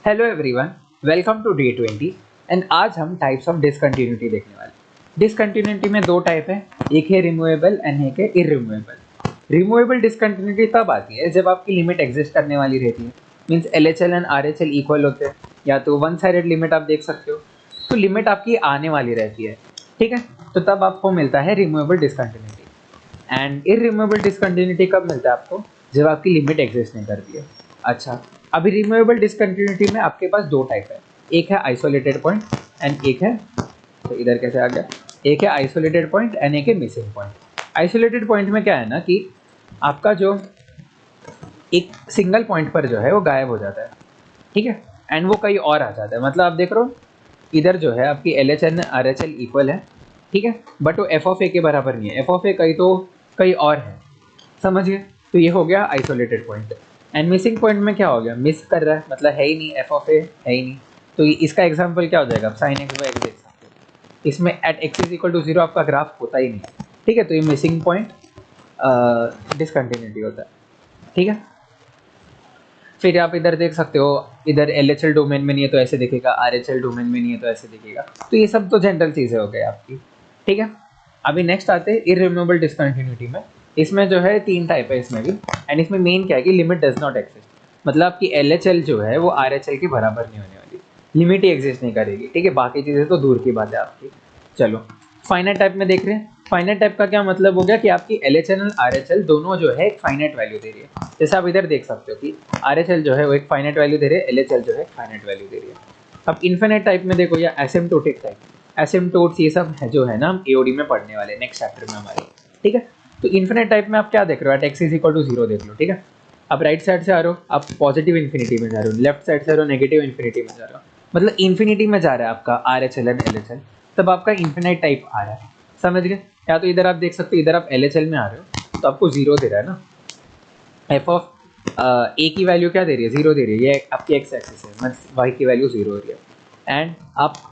Hello everyone, welcome to day 20 and आज हम types of discontinuity देखने वाले हैं। डिसकंटिन्यूटी में दो टाइप है, एक है रिमूवेबल एंड एक है इरिमूवेबल। रिमूवेबल डिसकंटिन्यूटी तब आती है जब आपकी लिमिट एग्जिस्ट करने वाली रहती है, means LHL and RHL equal होते हैं, या तो वन साइडेड लिमिट आप देख सकते हो, तो लिमिट आपकी आने वाली रहती है, ठीक है। तो तब आपको मिलता है रिमूवेबल डिसकंटिन्यूटी। एंड इरिमूवेबल डिसकंटिन्यूटी कब मिलता है आपको? जब आपकी लिमिट एग्जिस्ट नहीं करती है। अच्छा, अभी रिमूवेबल डिसकंटिन्यूटी में आपके पास दो टाइप है, एक है आइसोलेटेड पॉइंट एंड एक है, तो इधर कैसे आ गया, एक है आइसोलेटेड पॉइंट एंड एक है मिसिंग पॉइंट। आइसोलेटेड पॉइंट में क्या है ना कि आपका जो एक सिंगल पॉइंट पर जो है वो गायब हो जाता है, ठीक है, एंड वो कहीं और आ जाता है। मतलब आप देख रहे हो इधर जो है आपकी L H N R H L equal है, ठीक है, बट वो एफ ऑफ ए के बराबर नहीं है, एफ ऑफ ए कहीं तो कहीं और है, समझ गए। तो ये हो गया isolated point. And missing point में क्या हो गया, मिस कर रहा है, मतलब है ही नहीं, एफ ऑफ ए है ही नहीं। तो इसका एग्जाम्पल क्या हो जाएगा, साइन एक्स बाई एक्स देख सकते हो, इसमें at x is equal to zero आपका ग्राफ होता ही नहीं, ठीक है। तो ये मिसिंग पॉइंट डिसकंटिन्यूटी होता है, ठीक है। फिर आप इधर देख सकते हो, इधर एल एच एल डोमेन में नहीं है तो ऐसे दिखेगा, आर एच एल डोमेन में नहीं है तो ऐसे दिखेगा। तो ये सब तो जनरल चीज़ें हो गई आपकी, ठीक है। अभी नेक्स्ट आते हैं इरिमूवेबल डिसकंटिन्यूटी में। इसमें जो है तीन टाइप है इसमें भी, एंड इसमें मेन क्या है कि लिमिट डज नॉट एग्जिस्ट, मतलब आपकी एल एच एल जो है वो आर एच एल के बराबर नहीं होने वाली, लिमिट ही एग्जिस्ट नहीं करेगी, ठीक है। बाकी चीज़ें तो दूर की बात है आपकी। चलो फाइनाइट टाइप में देख रहे हैं। फाइनाइट टाइप का क्या मतलब हो गया कि आपकी एल एच एल और आर एच एल दोनों जो है एक फाइनाइट वैल्यू दे रही है। जैसे आप इधर देख सकते हो कि आर एच एल जो है वो एक फाइनाइट वैल्यू दे रही है, एल एच एल जो है फाइनाइट वैल्यू दे रही है। अब इन्फिनिट टाइप में देखो, या एसिम्प्टोटिक टाइप, एसिम्प्टोट्स ये सब है जो है ना हम एओडी में पढ़ने वाले नेक्स्ट चैप्टर में हमारे, ठीक है। तो इन्फिनिट टाइप में आप क्या देख रहे हो, at x is equal to zero देख लो, ठीक है। आप राइट साइड से आ रहे हो, आप पॉजिटिव इन्फिनिटी में जा रहे हो, लेफ्ट साइड से आ रहे हो नेगेटिव इन्फिनिटी में जा रहे हो, मतलब इन्फिनिटी में जा रहा है आपका are H L and L H L, तब आपका इन्फिनाइट टाइप आ रहा है, समझ गए। या तो इधर आप देख सकते हो, इधर आप एल एच एल में आ रहे हो तो आपको जीरो दे रहा है ना, एफ ऑफ ए की वैल्यू क्या दे रही है, जीरो दे रही है, ये आपकी एक्स एक्सिस है, मतलब वाई की वैल्यू जीरो हो रही है। एंड आप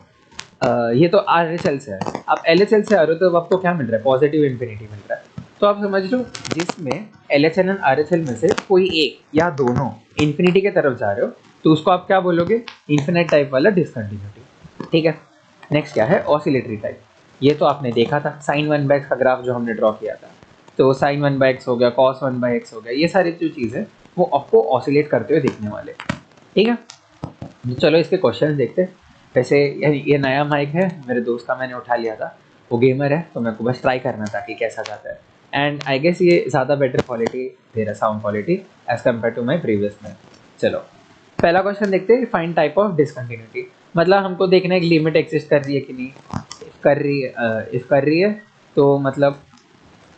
ये तो आर एच एल से है, आप एल एच एल से आ रहे हो तो आपको क्या मिल रहा है, पॉजिटिव इन्फिनिटी मिल रहा है। तो आप समझ लो जिसमें L H L and are H L में से कोई एक या दोनों इन्फिनिटी की तरफ जा रहे हो तो उसको आप क्या बोलोगे, इन्फिनिट टाइप वाला डिसकंटिन्यूटी, ठीक है। नेक्स्ट क्या है, ऑसिलेटरी टाइप। ये तो आपने देखा था साइन वन बाय एक्स का ग्राफ जो हमने ड्रॉ किया था, तो साइन वन बाय एक्स हो गया, कॉस वन बाय एक्स हो गया, ये सारी जो चीज़ है वो आपको ऑसिलेट करते हुए देखने वाले, ठीक है। चलो इसके क्वेश्चन देखते हैं। वैसे ये नया माइक है, मेरे दोस्त का मैंने उठा लिया था, वो गेमर है, तो मेरे को बस ट्राई करना था कि कैसा जाता है। एंड आई गेस ये ज़्यादा बेटर क्वालिटी दे रहा, sound quality as compare to my previous में। चलो पहला क्वेश्चन देखते हैं, फाइंड टाइप ऑफ डिसकंटिन्यूटी। मतलब हमको देखना है कि लिमिट एग्जिस्ट कर रही है कि नहीं, कर रही है, इफ कर रही है तो मतलब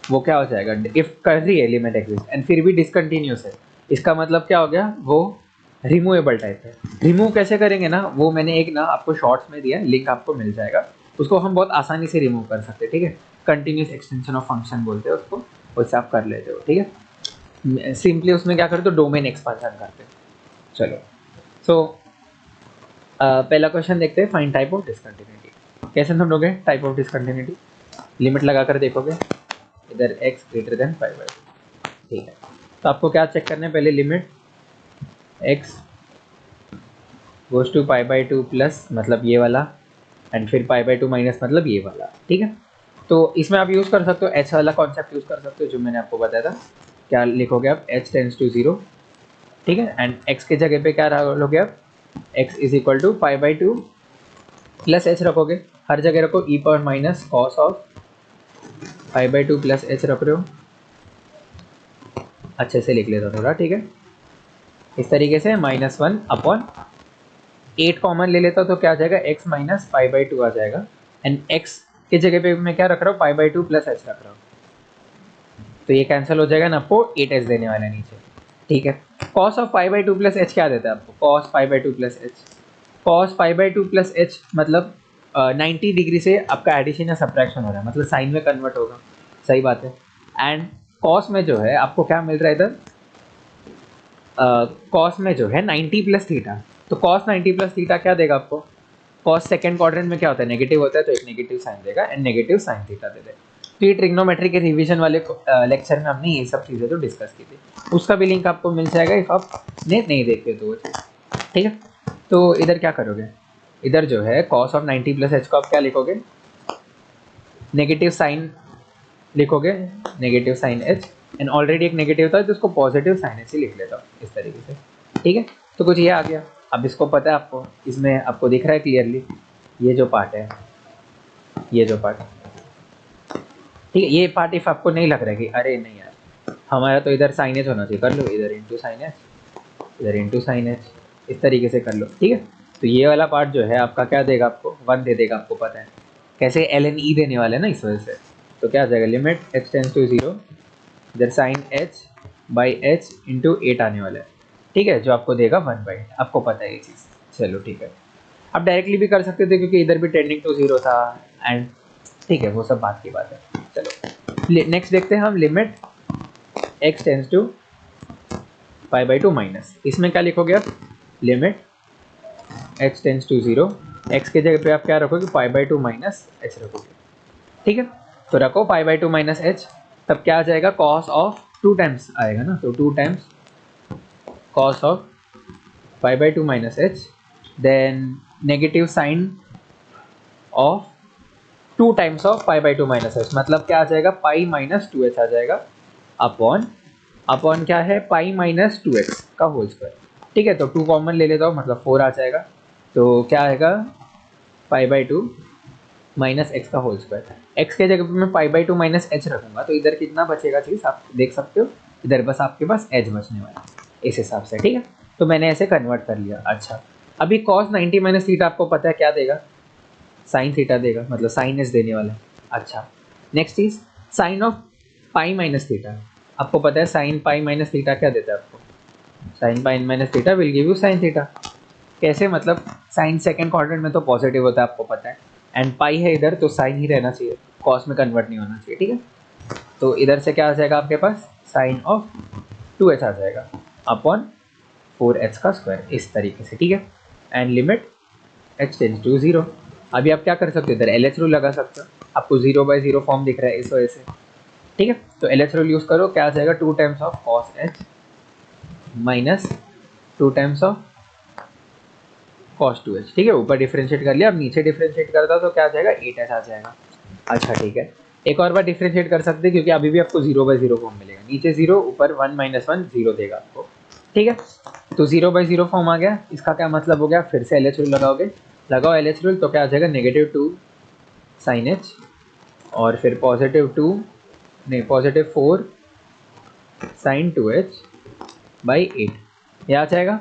वो क्या हो जाएगा, इफ कर रही है लिमिट एग्जिस्ट एंड फिर भी डिसकंटिन्यूस है, इसका मतलब क्या हो गया, वो रिमूवेबल टाइप है। रिमूव कैसे करेंगे ना, वो मैंने एक ना आपको शॉर्ट्स में दिया, लिंक आपको मिल जाएगा, उसको हम बहुत आसानी से रिमूव कर सकते हैं, ठीक है। कंटिन्यूस एक्सटेंशन ऑफ फंक्शन बोलते हैं उसको, उससे आप कर लेते हो, ठीक है। सिंपली उसमें क्या करते हो, डोमेन एक्सपांशन करते हो। चलो सो पहला क्वेश्चन देखते हैं, फाइंड टाइप ऑफ डिसकंटिन्यूटी। कैसे ढूंढोगे टाइप ऑफ डिसकंटिन्यूटी, लिमिट लगाकर देखोगे, इधर x greater than pi by two, ठीक है। तो आपको क्या चेक करना है, पहले limit x goes to pi by two plus मतलब ये वाला, एंड फिर पाई बाई टू माइनस मतलब ये वाला, ठीक है। तो इसमें आप यूज़ कर सकते हो h वाला कॉन्सेप्ट यूज़ कर सकते हो जो मैंने आपको बताया था। क्या लिखोगे आप, h टेंस टू जीरो, ठीक है, एंड x के जगह पे क्या रखोगे आप, x is equal to pi by two plus h रखोगे, हर जगह रखो e power minus cos of pi by two plus h रख रहे हो, अच्छे से लिख लेता थोड़ा, ठीक है। इस तरीके से माइनस वन अपॉन 8 कॉमन ले लेता तो क्या आ जाएगा, x minus pi by two आ जाएगा, एंड x की जगह पे मैं क्या रख रहा हूँ, पाई बाई टू प्लस h रख रहा हूँ, तो ये कैंसिल हो जाएगा ना, आपको 8h देने वाला है नीचे, ठीक है। Cos of pi by two plus h क्या देता है आपको, cos pi by two plus h, cos pi by two plus h मतलब 90 डिग्री से आपका एडिशन या सब्ट्रैक्शन हो रहा है, मतलब साइन में कन्वर्ट होगा, सही बात है। एंड कॉस में जो है आपको क्या मिल रहा है इधर, कॉस में जो है 90 प्लस थीटा, तो कॉस 90 प्लस थीटा क्या देगा आपको, कॉस सेकंड क्वाड्रेंट में क्या होता है, नेगेटिव होता है, तो एक नेगेटिव साइन देगा एंड नेगेटिव साइन थीटा दे देगा। तो ये ट्रिग्नोमेट्री के रिवीजन वाले लेक्चर में हमने ये सब चीज़ें तो डिस्कस की थी, उसका भी लिंक आपको मिल जाएगा इफ आपने नहीं देखे तो वो चीज़, ठीक है। तो इधर क्या करोगे, इधर जो है cos ऑफ 90 प्लस एच को आप क्या लिखोगे, नेगेटिव साइन लिखोगे, negative sine H, and already एक नेगेटिव था तो उसको पॉजिटिव साइन एच ही लिख लेता हूँ इस तरीके से, ठीक है। तो कुछ ये आ गया। अब इसको पता है आपको, इसमें आपको दिख रहा है क्लियरली ये जो पार्ट है, ये जो पार्ट, ठीक है, ये पार्ट इफ आपको नहीं लग रहा है कि अरे नहीं यार हमारा तो इधर साइन एच होना चाहिए, कर लो इधर इंटू साइन एच, इधर इंटू साइन एच, इस तरीके से कर लो, ठीक है। तो ये वाला पार्ट जो है आपका क्या देगा, आपको 1 दे देगा, आपको पता है कैसे ln e देने वाले हैं ना इस वजह से। तो क्या आ जाएगा, लिमिट h टेंस टू 0, इधर sine h by H into 8 आने वाला है, ठीक है, जो आपको देगा 1/8, आपको पता है ये चीज़। चलो ठीक है, आप डायरेक्टली भी कर सकते थे क्योंकि इधर भी टेंडिंग टू 0 था, एंड ठीक है वो सब बात की बात है। चलो नेक्स्ट देखते हैं हम, limit x tends to π/2 minus, इसमें क्या लिखोगे आप, limit h tends to 0, x के जगह पे आप क्या रखोगे, π/2 माइनस h रखोगे, ठीक है। तो रखो π/2 माइनस h, तब क्या आ जाएगा, cos ऑफ 2 टाइम्स आएगा ना, तो 2 times cos of π/2 minus h, then negative sine of 2 times of π/2 minus h, मतलब क्या आ जाएगा, पाई माइनस 2h आ जाएगा, अपॉन अपॉन क्या है, पाई माइनस 2x का होल स्क्वायर, ठीक है। तो 2 कॉमन ले लेता हूँ, मतलब 4 आ जाएगा, तो क्या आएगा, π/2 माइनस एक्स का होल स्क्वायर, एक्स के जगह पे मैं π/2 माइनस एच रखूंगा, तो इधर कितना बचेगा चीज़ आप देख सकते हो, इधर बस आपके पास एच बचने वाला है इस हिसाब से, ठीक है। तो मैंने ऐसे कन्वर्ट कर लिया। अच्छा, अभी cos 90 माइनस थीटा आपको पता है क्या देगा, साइन थीटा देगा, मतलब साइन एच देने वाला है। अच्छा, नेक्स्ट चीज़ sine of pi minus theta, आपको पता है साइन पाई माइनस थीटा क्या देता है आपको, sine pi minus theta will give you sine theta. कैसे, मतलब साइन सेकंड क्वाड्रेंट में तो पॉजिटिव होता है आपको पता है, एंड पाई है इधर तो साइन ही रहना चाहिए, कॉस में कन्वर्ट नहीं होना चाहिए, ठीक है। तो इधर से क्या आ जाएगा आपके पास, साइन ऑफ 2h आ जाएगा अपॉन 4h का स्क्वायर, इस तरीके से, ठीक है। And limit h tends to 0, अभी आप क्या कर सकते हो, इधर LH रूल लगा सकते हो, आपको 0/0 फॉर्म दिख रहा है इस वजह से, ठीक है। तो LH रूल यूज़ करो, क्या आ जाएगा, 2 times of cos h minus 2 times of cos 2h, ठीक है, ऊपर डिफरेंशिएट कर लिया, अब नीचे डिफरेंशिएट करता तो क्या आ जाएगा, 8h आ जाएगा। अच्छा ठीक है, एक और बार डिफरेंशिएट कर सकते हैं क्योंकि अभी भी आपको 0/0 फॉर्म मिलेगा, नीचे 0 ऊपर 1 माइनस 1 0 देगा आपको, ठीक है। तो 0/0 फॉर्म आ गया, इसका क्या मतलब हो गया, फिर से LH रूल लगाओगे, लगाओ LH रूल, तो क्या आ जाएगा, -2 साइन एच, और फिर पॉजिटिव 4 साइन 2h/8, ये आ जाएगा,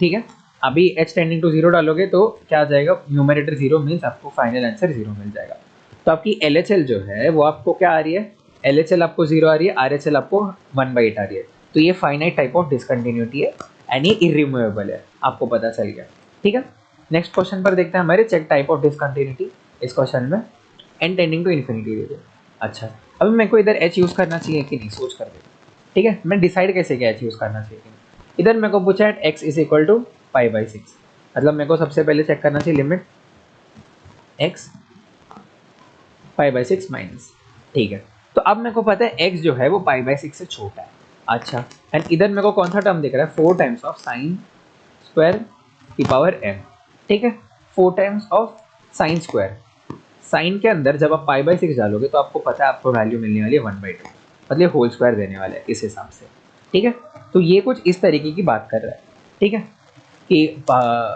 ठीक है। अभी h टेंडिंग टू 0 डालोगे तो क्या आ जाएगा, न्यूमरेटर 0 मीन्स आपको फाइनल आंसर 0 मिल जाएगा। तो आपकी LHL जो है वो आपको क्या आ रही है, LHL आपको 0 आ रही है, RHL आपको 1/8 आ रही है। तो ये फाइनाइट टाइप ऑफ डिसकंटिन्यूटी है एंड ये इरिमूवेबल है, आपको पता चल गया, ठीक है। नेक्स्ट क्वेश्चन पर देखते हैं हमारे, चेक टाइप ऑफ डिसकंटिन्यूटी। इस क्वेश्चन में n टेंडिंग टू इन्फिनिटी दे दिया। अच्छा, अभी मेरे को इधर h यूज़ करना चाहिए कि नहीं, सोच कर दे, ठीक है। मैं डिसाइड कैसे किया h यूज़ करना चाहिए कि नहीं, इधर मेरे को पूछा है x इज इक्वल टू π/6, मतलब मेरे को सबसे पहले चेक करना चाहिए लिमिट x π/6 माइनस, ठीक है। तो अब मेरे को पता है x जो है वो π/6 से छोटा है। अच्छा, एंड इधर मेरे को कौन सा टर्म दिख रहा है, 4 टाइम्स ऑफ साइन स्क्वायर की पावर m, ठीक है, 4 times of sine square, sine के अंदर जब आप π/6 डालोगे तो आपको पता है आपको वैल्यू मिलने वाली है 1/2, मतलब होल स्क्वायर देने वाला है इस हिसाब से, ठीक है। तो ये कुछ इस तरीके की बात कर रहा है, ठीक है, कि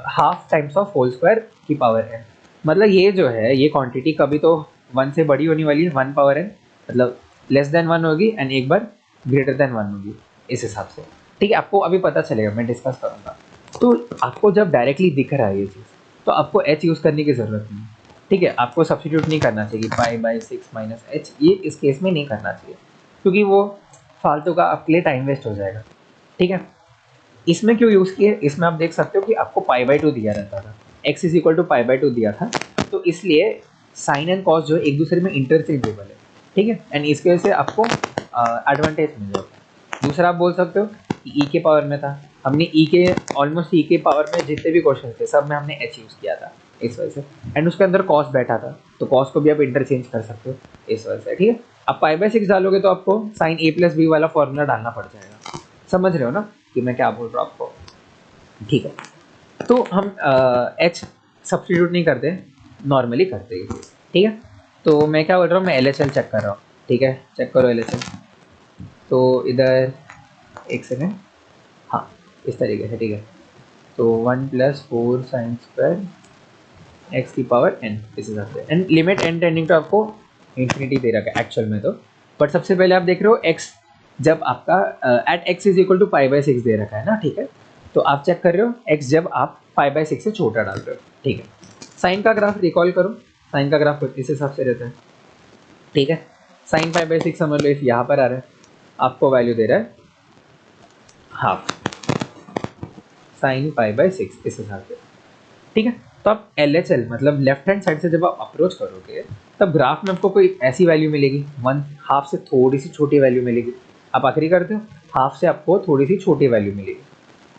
half times of whole square की पावर n, मतलब ये जो है ये क्वांटिटी कभी तो 1 से बड़ी होने वाली है, 1 पावर n, मतलब लेस देन 1 होगी एंड एक बार ग्रेटर देन 1 होगी इस हिसाब से, ठीक है। आपको अभी पता चलेगा, मैं डिस्कस करूँगा। तो आपको जब डायरेक्टली दिख रहा है ये चीज़ तो आपको h यूज़ करने की ज़रूरत नहीं, ठीक है, आपको सब्स्टिट्यूट नहीं करना चाहिए, π/6 माइनस h, ये इस केस में नहीं करना चाहिए क्योंकि वो फालतू का आपके लिए टाइम वेस्ट हो जाएगा, ठीक है। इसमें क्यों यूज़ किए, इसमें आप देख सकते हो कि आपको π/2 दिया रहता था, x इज इक्वल टू π/2 दिया था, तो इसलिए साइन एंड कॉस जो है एक दूसरे में इंटरचेंजेबल है, ठीक है, एंड इसकी वजह से आपको एडवांटेज मिल जाता है। दूसरा आप बोल सकते हो कि ई के पावर में था, हमने ई के ऑलमोस्ट ई के पावर में जितने भी क्वेश्चन थे सब में हमने एच यूज़ किया था इस वजह से, एंड उसके अंदर कॉस बैठा था तो कॉस को भी आप इंटरचेंज कर सकते हो इस वजह से, ठीक है। अब π/6 डालोगे तो आपको साइन a+b वाला फॉर्मूला डालना पड़ जाएगा, समझ रहे हो ना कि मैं क्या बोल रहा हूँ आपको, ठीक है। तो हम एच सब्सटीट्यूट नहीं करते, नॉर्मली करते हैं, ठीक है। तो मैं क्या बोल रहा हूँ, मैं एल एच एल चेक कर रहा हूँ, ठीक है, चेक करो एल एच एल। तो इधर एक सेकेंड, हाँ इस तरीके से, ठीक है। तो 1+4 sin² एक्स की पावर n इस हिसाब से, and limit n tending to आपको इंफिनिटी दे रखा है एक्चुअल में तो। बट सबसे पहले आप देख रहे हो x जब आपका at x is equal to π/6 दे रखा है ना, ठीक है। तो आप चेक कर रहे हो x जब आप π/6 से छोटा डाल रहे हो, ठीक है। साइन का ग्राफ रिकॉल करो, साइन का ग्राफ इस हिसाब से रहता है, ठीक है। साइन π/6 समझ लो, इस यहाँ पर आ रहा है, आपको वैल्यू दे रहा है हाफ साइन π/6 इस हिसाब से, ठीक है। तो आप एल एच एल मतलब लेफ्ट हैंड साइड से जब आप अप्रोच करोगे तब ग्राफ में आपको कोई ऐसी वैल्यू मिलेगी, वन हाफ से थोड़ी सी छोटी वैल्यू मिलेगी। आप आखिरी करते हो, हाफ से आपको थोड़ी सी छोटी वैल्यू मिलेगी,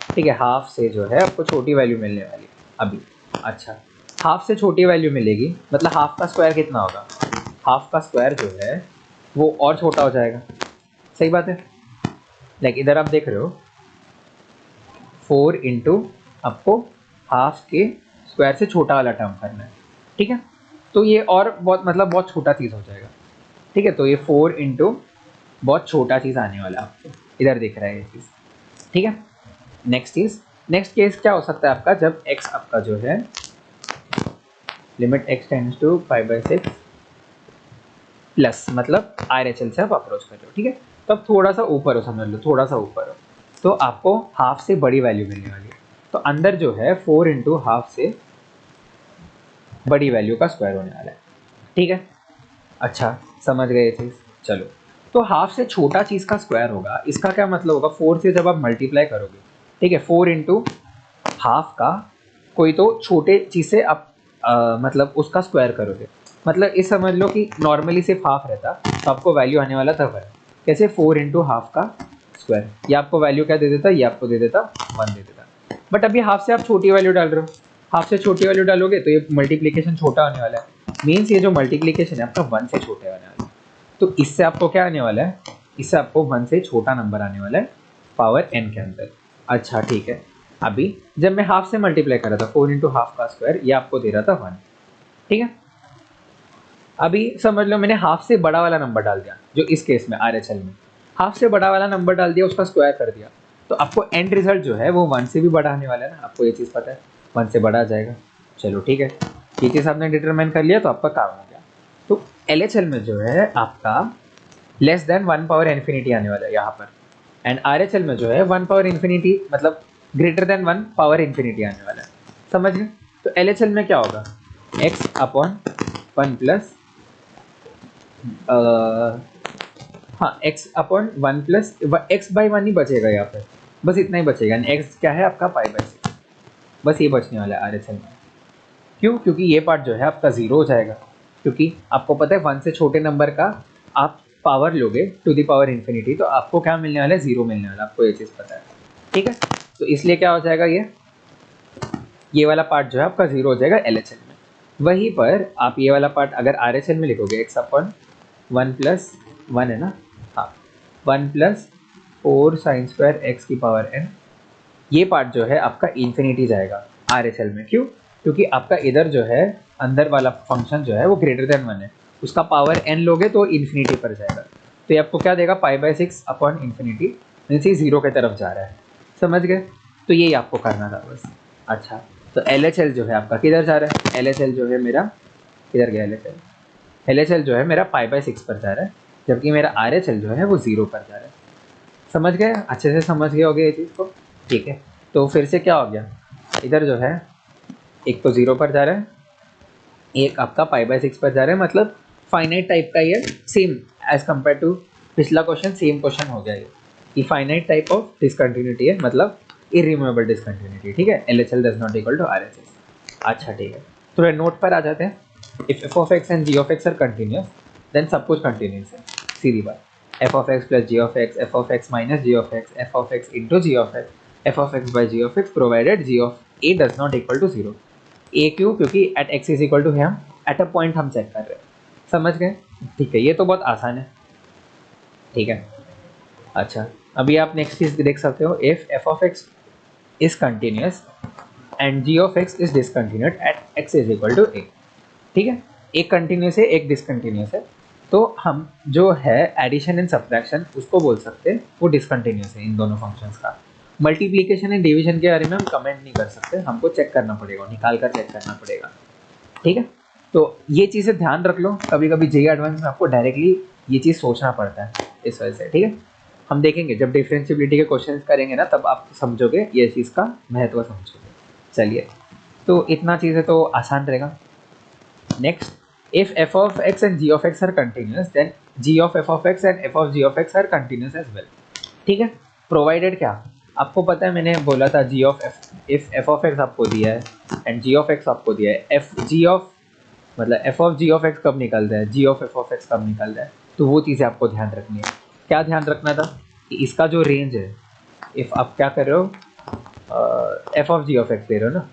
ठीक है। हाफ से जो है आपको छोटी वैल्यू मिलने वाली अभी। अच्छा, हाफ से छोटी वैल्यू मिलेगी मतलब हाफ का स्क्वायर कितना होगा, हाफ का स्क्वायर जो है वो और छोटा हो जाएगा, सही बात है। लाइक इधर आप देख रहे हो 4 इंटू आपको हाफ के स्क्वायर से छोटा वाला टर्म करना है, ठीक है। तो ये और बहुत मतलब बहुत छोटा चीज़ हो जाएगा, ठीक है। तो ये 4 इंटू बहुत छोटा चीज़ आने वाला है आपको, इधर दिख रहा है ये चीज़, ठीक है। नेक्स्ट केस क्या हो सकता है आपका, जब x आपका जो है limit x tends to π/6 plus मतलब RHL से आप अप्रोच कर रहे हो, ठीक है। तो अब थोड़ा सा ऊपर हो, समझ लो थोड़ा सा ऊपर हो, तो आपको हाफ से बड़ी वैल्यू मिलने वाली है। तो अंदर जो है 4 इंटू हाफ से बड़ी वैल्यू का स्क्वायर होने वाला है, ठीक है। अच्छा, समझ गए चीज़, चलो। तो हाफ से छोटा चीज़ का स्क्वायर होगा, इसका क्या मतलब होगा, 4 से जब आप मल्टीप्लाई करोगे, ठीक है, 4 इंटू हाफ का कोई तो छोटे चीज़ से आप मतलब उसका स्क्वायर करोगे, मतलब इस समझ लो कि नॉर्मली सिर्फ हाफ रहता तो आपको वैल्यू आने वाला था 1, कैसे 4 इंटू हाफ का स्क्वायर, ये आपको वैल्यू क्या दे देता, ये आपको दे देता 1 दे देता। बट अभी हाफ से आप छोटी वैल्यू डाल रहे हो, हाफ से छोटी वैल्यू डालोगे तो ये मल्टीप्लीकेशन छोटा होने वाला है, मीन्स ये जो मल्टीप्लीकेशन है आपका 1 से छोटे होने वाला है। तो इससे आपको क्या आने वाला है, इससे आपको 1 से छोटा नंबर आने वाला है पावर n के अंदर। अच्छा ठीक है, अभी जब मैं हाफ से मल्टीप्लाई कर रहा था 4 इंटू हाफ का स्क्वायर, ये आपको दे रहा था 1, ठीक है। अभी समझ लो मैंने हाफ से बड़ा वाला नंबर डाल दिया, जो इस केस में RHL में हाफ से बड़ा वाला नंबर डाल दिया, उसका स्क्वायर कर दिया, तो आपको एंड रिजल्ट जो है वो 1 से भी बड़ा आने वाला है ना, आपको ये चीज़ पता है 1 से बड़ा आ जाएगा। चलो ठीक है, ये चीज़ आपने डिटरमाइन कर लिया तो आपका काम हो गया। तो LHL में जो है आपका लेस देन 1 पावर इन्फिनिटी आने वाला है यहाँ पर, एंड RHL में जो है 1 पावर इन्फिनिटी मतलब ग्रेटर देन 1 पावर इन्फिनिटी आने वाला है, समझ गए। तो LHL में क्या होगा, x अपॉन 1 प्लस हाँ x अपॉन 1 प्लस x/1 ही बचेगा यहाँ पर, बस इतना ही बचेगा, x क्या है आपका π/6, बस ये बचने वाला है RHL में। क्यों, क्योंकि ये पार्ट जो है आपका 0 हो जाएगा, क्योंकि आपको पता है 1 से छोटे नंबर का आप पावर लोगे टू द पावर इन्फिनिटी तो आपको क्या मिलने वाला है, 0 मिलने वाला, आपको ये चीज़ पता है, ठीक है। तो इसलिए क्या हो जाएगा, ये वाला पार्ट जो है आपका 0 हो जाएगा LHL में। वहीं पर आप ये वाला पार्ट अगर RHL में लिखोगे x अपॉन 1 प्लस 1 है ना, हाँ 1 प्लस 4 sin² x की पावर n, ये पार्ट जो है आपका इन्फिनिटी जाएगा RHL में। क्यों, क्योंकि आपका इधर जो है अंदर वाला फंक्शन जो है वो ग्रेटर देन 1 है, उसका पावर n लोगे तो इन्फिनिटी पर जाएगा, तो ये आपको क्या देगा π/6 अपॉन इन्फिनिटी, मीन्स ये 0 की तरफ जा रहा है, समझ गए। तो यही आपको करना था बस। अच्छा, तो LHL जो है आपका किधर जा रहा है, LHL जो है मेरा किधर गया, LHL जो है मेरा π/6 पर जा रहा है, जबकि मेरा RHL जो है वो 0 पर जा रहा है, समझ गए, अच्छे से समझ गए होगे ये चीज़ को, ठीक है। तो फिर से क्या हो गया, इधर जो है एक तो 0 पर जा रहा है, एक आपका π/6 पर जा रहा है, मतलब फाइनाइट टाइप का ये सेम एज कम्पेयर टू पिछला क्वेश्चन, सेम क्वेश्चन हो गया ये फाइनाइट टाइप ऑफ डिसकंटिन्यूटी है, मतलब इरिमूवेबल डिसकंटिन्यूटी, ठीक है। LHL does not equal to RHS। अच्छा ठीक है, थोड़े नोट पर आ जाते हैं। If f(x) and g(x) are continuous then सब कुछ कंटिन्यूअस है, सीधी बात। f(x) plus g(x), f(x) minus g(x), f(x) into g(x), f(x) by g(x) provided g of a does not equal to 0। ए क्यों, क्योंकि at x is equal to है, हम at a point हम चेक कर रहे हैं, समझ गए, ठीक है। ये तो बहुत आसान है, ठीक है। अच्छा, अभी आप नेक्स्ट चीज देख सकते हो, if f(x) is continuous and ji of x is discontinued at x is equal to a. ठीक है, एक कंटिन्यूस है एक डिसकंटिन्यूस है, तो हम जो है एडिशन एंड सब्ट्रैक्शन उसको बोल सकते हैं वो डिसकंटिन्यूस है इन दोनों फंक्शंस का। मल्टीप्लिकेशन एंड डिवीजन के बारे में हम कमेंट नहीं कर सकते, हमको चेक करना पड़ेगा, निकाल कर चेक करना पड़ेगा। ठीक है, तो ये चीज़ें ध्यान रख लो, कभी कभी जेईई एडवांस में आपको डायरेक्टली ये चीज़ सोचना पड़ता है इस वजह से। ठीक है, हम देखेंगे जब डिफरेंशिएबिलिटी के क्वेश्चन करेंगे ना तब आप समझोगे ये चीज़ का महत्व समझोगे। चलिए, तो इतना चीज़ें तो आसान रहेगा। Next, if f of x and g of x are continuous then g of f of x and f of g of x are continuous as well। ठीक है, प्रोवाइडेड क्या, आपको पता है मैंने बोला था g of f, if f of x आपको दिया है एंड g of x आपको दिया है, f g of मतलब f of g of x कब निकलता है, g of f of x कब निकलता है, तो वो चीज़ें आपको ध्यान रखनी है। क्या ध्यान रखना था कि इसका जो रेंज है, इफ़ आप क्या कर रहे हो f of g of x दे रहे हो ना,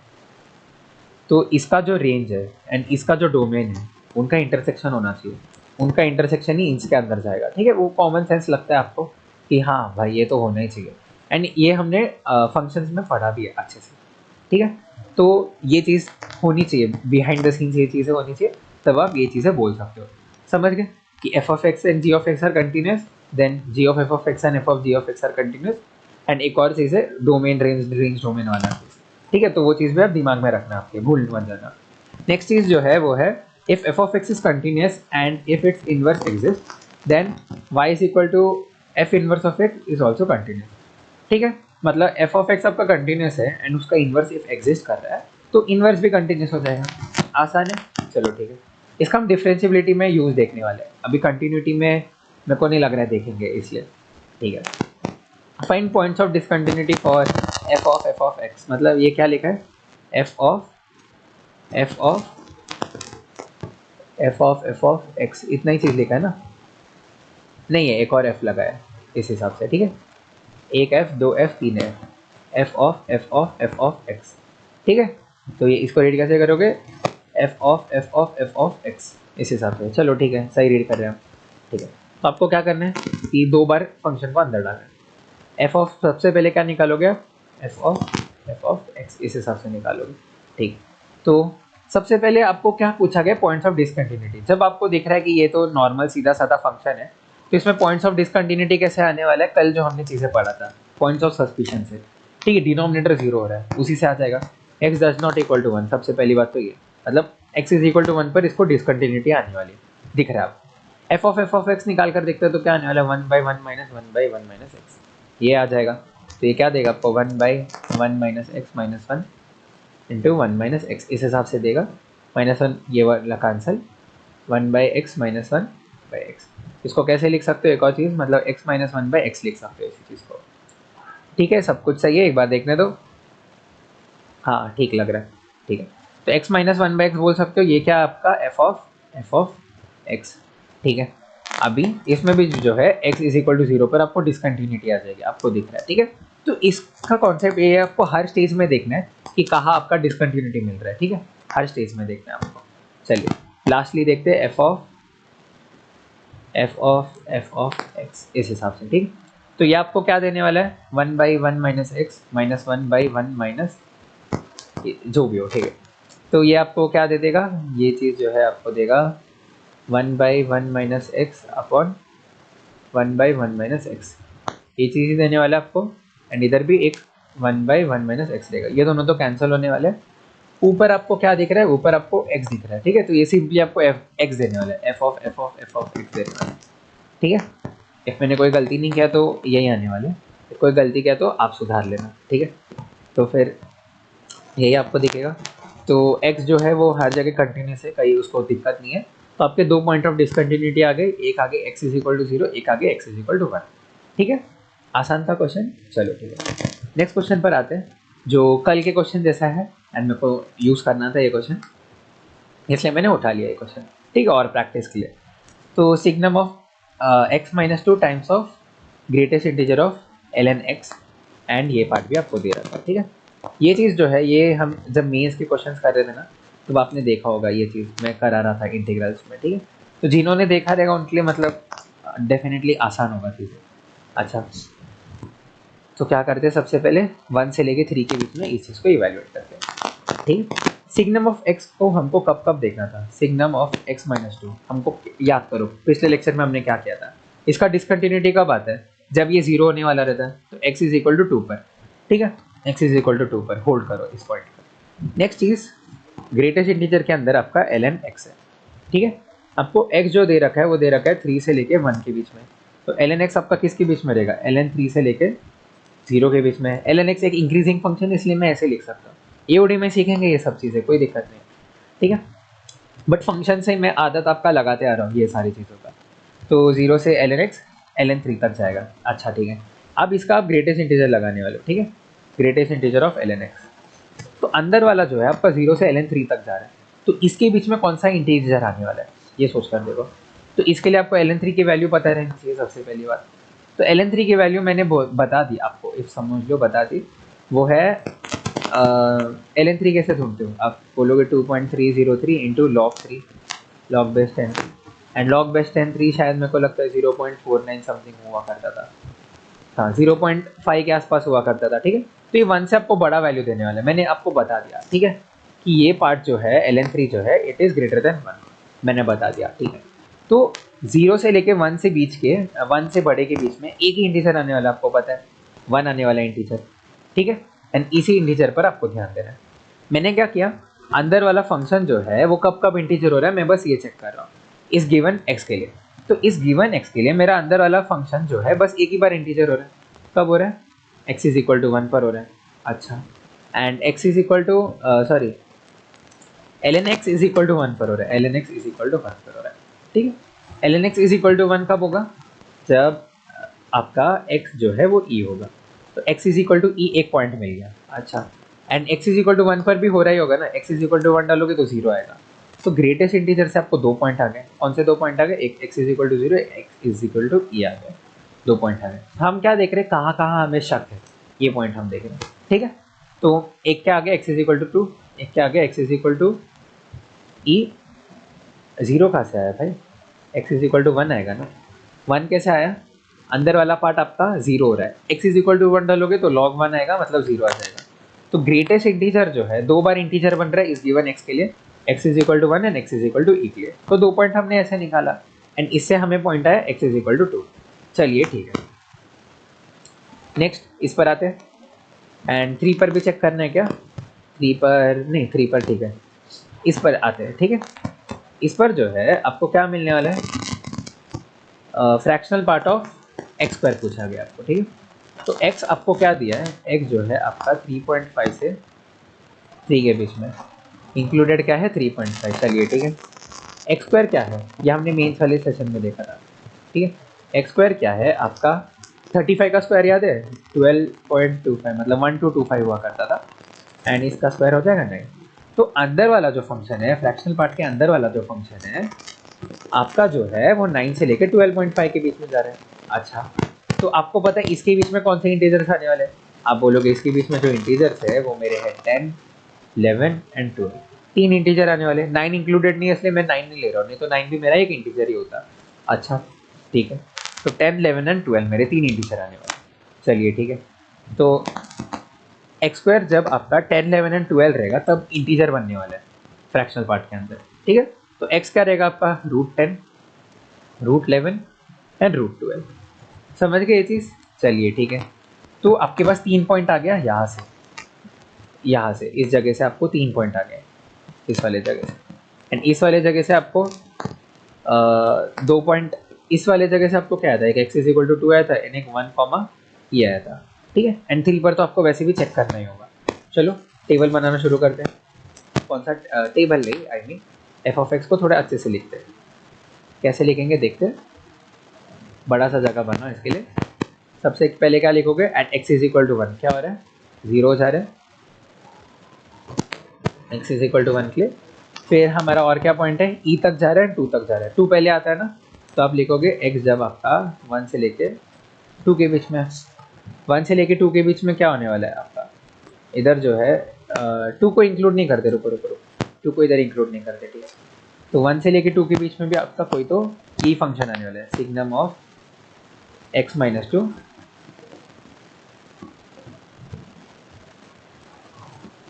तो इसका जो रेंज है एंड इसका जो डोमेन है उनका इंटरसेक्शन होना चाहिए, उनका इंटरसेक्शन ही इंच के अंदर जाएगा। ठीक है, वो कॉमन सेंस लगता है आपको कि हाँ भाई ये तो होना ही चाहिए, एंड ये हमने फंक्शंस में पढ़ा भी है अच्छे से। ठीक है, तो ये चीज़ होनी चाहिए, बिहाइंड द सीन्स ये चीज़ें होनी चाहिए, तब आप ये चीज़ें बोल सकते हो। समझ गए कि F of X and ji of X are continuous, then G of F of X and F of G of X are continuous, and एक और चीज़ है डोमेन रेंज डोमेन वाला चीज़। ठीक है, तो वो चीज़ भी आप दिमाग में रखना, आपके भूल मत जाना। नेक्स्ट चीज़ जो है वो है if f of x is continuous and if its inverse exists then y is equal to f inverse of x is also continuous। ठीक है, मतलब f of x आपका कंटिन्यूस है एंड उसका इन्वर्स इफ एग्जिस्ट कर रहा है तो इन्वर्स भी कंटिन्यूस हो जाएगा। आसान है, चलो ठीक है। इसका हम डिफरेंशिएबिलिटी में यूज देखने वाले हैं, अभी कंटिन्यूटी में मेरे को नहीं लग रहा है देखेंगे, इसलिए ठीक है। Find points of discontinuity for f of x, मतलब ये क्या लिखा है, f of x, इतना ही चीज़ लिखा है ना, नहीं है एक और f लगा है इस हिसाब से। ठीक है, एक f, दो f, तीन f f of x। ठीक है, तो ये इसको रीड कैसे करोगे, f of x इस हिसाब से। चलो ठीक है, सही रीड कर रहे हैं हम। ठीक है, तो आपको क्या करना है कि दो बार फंक्शन को अंदर डालना है। f ऑफ सबसे पहले क्या निकालोगे, f of x इस हिसाब से निकालोगे। ठीक, तो सबसे पहले आपको क्या पूछा गया, पॉइंट्स ऑफ डिसकंटिन्यूटी। जब आपको दिख रहा है कि ये तो नॉर्मल सीधा साधा फंक्शन है, तो इसमें पॉइंट्स ऑफ डिसकंटिन्यूटी कैसे आने वाला है, कल जो हमने चीज़ें पढ़ा था पॉइंट्स ऑफ सस्पिशन से। ठीक है, डिनोमिनेटर 0 हो रहा है उसी से आ जाएगा, x does not equal to 1, सबसे पहली बात तो ये, मतलब x इज इक्वल टू 1 पर इसको डिसकंटिन्यूटी आने वाली दिख रहा है आपको। f of x निकाल कर देखते हो तो क्या आने वाला है, 1/1 माइनस 1/1 माइनस एक्स, ये आ जाएगा। तो ये क्या देगा आपको, 1/1 minus x minus 1 into 1 minus x, इस हिसाब से देगा। -1 ये वाला कैंसल, 1/x माइनस 1/x। इसको कैसे लिख सकते हो, एक और चीज़, मतलब x माइनस 1/x लिख सकते हो इसी चीज़ को। ठीक है, सब कुछ सही है, एक बार देखने दो। हाँ ठीक लग रहा है, ठीक है। तो x माइनस 1/x बोल सकते हो, ये क्या आपका f ऑफ x। ठीक है, अभी इसमें भी जो है x इज इक्वल टू 0 पर आपको डिसकंटिन्यूटी आ जाएगी, आपको दिख रहा है। ठीक है, तो इसका कॉन्सेप्ट ये है, आपको हर स्टेज में देखना है कि कहाँ आपका डिसकंटिन्यूटी मिल रहा है। ठीक है, हर स्टेज में देखना है आपको। चलिए लास्टली देखते हैं f ऑफ x इस हिसाब से। ठीक, तो ये आपको क्या देने वाला है, 1/1 माइनस एक्स माइनस 1/1 माइनस जो भी हो। ठीक है, तो ये आपको क्या दे देगा, ये चीज़ जो है आपको देगा 1/1 minus x upon 1/1 minus x, ये चीज़ ही देने वाला है आपको। एंड इधर भी एक 1/1 माइनस एक्स देगा, ये दोनों तो कैंसिल होने वाले हैं। ऊपर आपको क्या दिख रहा है, ऊपर आपको x दिख रहा है। ठीक है, तो ये सिंपली आपको x देने वाला है, f ऑफ x देने वाला है। ठीक है, इफ मैंने कोई गलती नहीं किया तो यही आने वाला है, कोई गलती किया तो आप सुधार लेना। ठीक है, तो फिर यही आपको दिखेगा। तो x जो है वो हर जगह कंटिन्यूस है, कहीं उसको दिक्कत नहीं है। तो आपके दो पॉइंट ऑफ डिसकंटिन्यूटी आ गए, एक आगे x इज इक्वल टू 0, एक आगे x इज इक्वल टू 1। ठीक है, आसान था क्वेश्चन। चलो ठीक है, नेक्स्ट क्वेश्चन पर आते हैं जो कल के क्वेश्चन जैसा है, एंड मेरे को यूज़ करना था ये क्वेश्चन, इसलिए मैंने उठा लिया ये क्वेश्चन। ठीक है, और प्रैक्टिस के लिए। तो signum of x minus 2 times of greatest integer of ln x, and ये पार्ट भी आपको दे रहा था। ठीक है, ये चीज़ जो है ये हम जब मेंस के क्वेश्चंस कर रहे थे ना, तो आपने देखा होगा ये चीज़ मैं करा रहा था इंटीग्रल्स में। ठीक है, तो जिन्होंने देखा रहेगा उनके लिए मतलब डेफिनेटली आसान होगा चीज़ें। अच्छा, तो क्या करते हैं, सबसे पहले 1 से लेके 3 के बीच में इस चीज़ को इवेल्युएट करते हैं। ठीक। सिग्नम ऑफ एक्स को हमको कब कब देखना था, signum of X minus two, हमको याद करो पिछले लेक्चर में हमने क्या किया था। इसका डिसकंटिन्यूटी कब आता है, जब ये जीरो होने वाला रहता है, तो x is equal to two पर, ठीक है, x is equal to two पर, होल्ड करो इस पॉइंट पर। नेक्स्ट चीज, ग्रेटेस्ट इंटीजर के अंदर आपका ln x है, ठीक है। आपको x जो दे रखा है वो दे रखा है 3 से लेके 1 के बीच में, तो ln x आपका किसके बीच में रहेगा, ln 3 से लेके 0 के बीच में। ln x एक इंक्रीजिंग फंक्शन है, इसलिए मैं ऐसे लिख सकता हूँ। एओडी में सीखेंगे ये सब चीज़ें, कोई दिक्कत नहीं, ठीक है। बट फंक्शन से मैं आदत आपका लगाते आ रहा हूँ ये सारी चीज़ों का। तो 0 से ln x ln 3 तक जाएगा, अच्छा ठीक है। अब इसका आप ग्रेटेस्ट इंटीजर लगाने वाले हो, ठीक है, greatest integer of ln x। तो अंदर वाला जो है आपका 0 से ln 3 तक जा रहा है, तो इसके बीच में कौन सा इंटीजर आने वाला है ये सोच कर देखो। तो इसके लिए आपको ln 3 की वैल्यू पता रहनी चाहिए सबसे पहली बात। तो ln 3 की वैल्यू मैंने बता दी आपको, इफ समझ लो बता दी, वो है ln 3 कैसे ढूंढते हो, आप बोलोगे 2.303 into log 3, log base 10 and log base 10 3 शायद मेरे को लगता है 0.49 समथिंग हुआ करता था, हाँ 0.5 के आसपास हुआ करता था, ठीक है। तो ये 1 से आपको बड़ा वैल्यू देने वाला है, मैंने आपको बता दिया, ठीक है, कि ये पार्ट जो है ln 3 जो है इट इज़ ग्रेटर देन 1, मैंने बता दिया, ठीक है। तो 0 से लेके 1 से बीच के 1 से बड़े के बीच में एक ही इंटीजर आने वाला, आपको पता है 1 आने वाला इंटीजर, ठीक है। एंड इसी इंटीजर पर आपको ध्यान देना है। मैंने क्या किया, अंदर वाला फंक्शन जो है वो कब कब इंटीजर हो रहा है मैं बस ये चेक कर रहा हूँ इस गिवन x के लिए। तो इस गिवन x के लिए मेरा अंदर वाला फंक्शन जो है बस एक ही बार इंटीजर हो रहा है, कब हो रहा है, x इज इक्वल टू 1 पर हो रहा है, अच्छा। And x is equal to sorry ln x is equal to 1 पर हो रहा है, ln x is equal to 1 पर हो रहा है, ठीक है। ln x is equal to 1 कब होगा, जब आपका x जो है वो e होगा, तो x is equal to e एक पॉइंट मिल गया, अच्छा। And x is equal to 1 पर भी हो रहा ही होगा ना, x इज इक्वल टू 1 डालोगे तो 0 आएगा। तो ग्रेटेस्ट इंटीजर से आपको 2 पॉइंट आ गए, कौन से 2 पॉइंट आ गए, एक x is equal to 0, x is equal to e आ गए, 2 पॉइंट आ गए। हम क्या देख रहे हैं, कहाँ कहाँ हमें शक है, ये पॉइंट हम देख रहे हैं, ठीक है। तो एक क्या आ गया, x इज इक्वल टू 2, एक क्या आ गया, x is equal to e, 0 कहाँ से आया भाई, x इज इक्वल टू 1 आएगा ना, 1 कैसे आया, अंदर वाला पार्ट आपका 0 हो रहा है, x इज इक्वल टू 1 डालोगे तो log 1 आएगा, मतलब 0 आ जाएगा। तो ग्रेटेस्ट इंटीजर जो है 2 बार इंटीजर बन रहा है इस गिवन x के लिए, x is equal to 1 and x is equal to e के लिए, तो 2 पॉइंट हमने ऐसे निकाला एंड इससे हमें पॉइंट आया x इज इक्वल टू 2। चलिए ठीक है, नेक्स्ट इस पर आते हैं एंड 3 पर भी चेक करना है क्या, 3 पर नहीं, 3 पर ठीक है, इस पर आते हैं, ठीक है। इस पर जो है आपको क्या मिलने वाला है, fractional part of x square पूछा गया आपको, ठीक है। तो x आपको क्या दिया है, x जो है आपका 3.5 से 3 के बीच में, इंक्लूडेड क्या है 3.5, चलिए ठीक है। एक्स स्क्वायर क्या है, ये हमने मेंस वाले सेशन में देखा था, ठीक है। एक्स स्क्वायर क्या है आपका, 35 का स्क्वायर याद है, 12.25 मतलब 1225 हुआ करता था, एंड इसका स्क्वायर हो जाएगा 9। तो अंदर वाला जो फंक्शन है, फ्रैक्शनल पार्ट के अंदर वाला जो फंक्शन है आपका जो है वो 9 से लेकर 12.5 के बीच में जा रहा है, अच्छा। तो आपको पता है इसके बीच में कौन से इंटीजर्स आने वाले हैं, आप बोलोगे इसके बीच में जो इंटीजर्स है वो मेरे हैं 10, 11 एंड 12, 3 इंटीजर आने वाले, 9 इंक्लूडेड नहीं है इसलिए मैं 9 नहीं ले रहा हूँ, नहीं तो 9 भी मेरा एक इंटीजर ही होता, अच्छा ठीक है। तो 10, 11 एंड 12 मेरे 3 इंटीजर आने वाले, चलिए ठीक है। तो एक्स स्क्वायर जब आपका 10, 11 एंड 12 रहेगा तब इंटीजर बनने वाला है फ्रैक्शनल पार्ट के अंदर, ठीक है। तो एक्स क्या रहेगा आपका, √10, √11 एंड √12, समझ गए ये चीज़, चलिए ठीक है। तो आपके पास 3 पॉइंट आ गया यहाँ से इस जगह से आपको 3 पॉइंट आ गए, इस वाले जगह से, एंड इस वाले जगह से आपको 2 पॉइंट, इस वाले जगह से आपको क्या आया था, एक x इज इक्वल टू 2 आया था एंड एक 1 कॉमा ये आया था, ठीक है। एंड 3 पर तो आपको वैसे भी चेक करना ही होगा। चलो टेबल बनाना शुरू करते हैं, कौन सा टेबल नहीं, I mean F of X को थोड़ा अच्छे से लिखते हैं, कैसे लिखेंगे देखते हैं, बड़ा सा जगह बना इसके लिए। सबसे पहले क्या लिखोगे, at x is equal to 1 क्या हो रहा है, 0 जा रहा है, एक्स इज इक्वल टू 1 के लिए। फिर हमारा और क्या पॉइंट है, ई तक जा रहा है, 2 तक जा रहा है, 2 पहले आता है ना, तो आप लिखोगे एक्स जब आपका 1 से लेके 2 के बीच में, 1 से लेके 2 के बीच में क्या होने वाला है आपका, इधर जो है 2 को इंक्लूड नहीं करते, रुको रुको रुको, 2 को इधर इंक्लूड नहीं करते, ठीक है। तो 1 से लेके 2 के बीच में भी आपका कोई तो ई फंक्शन आने वाला है, signum of X minus 2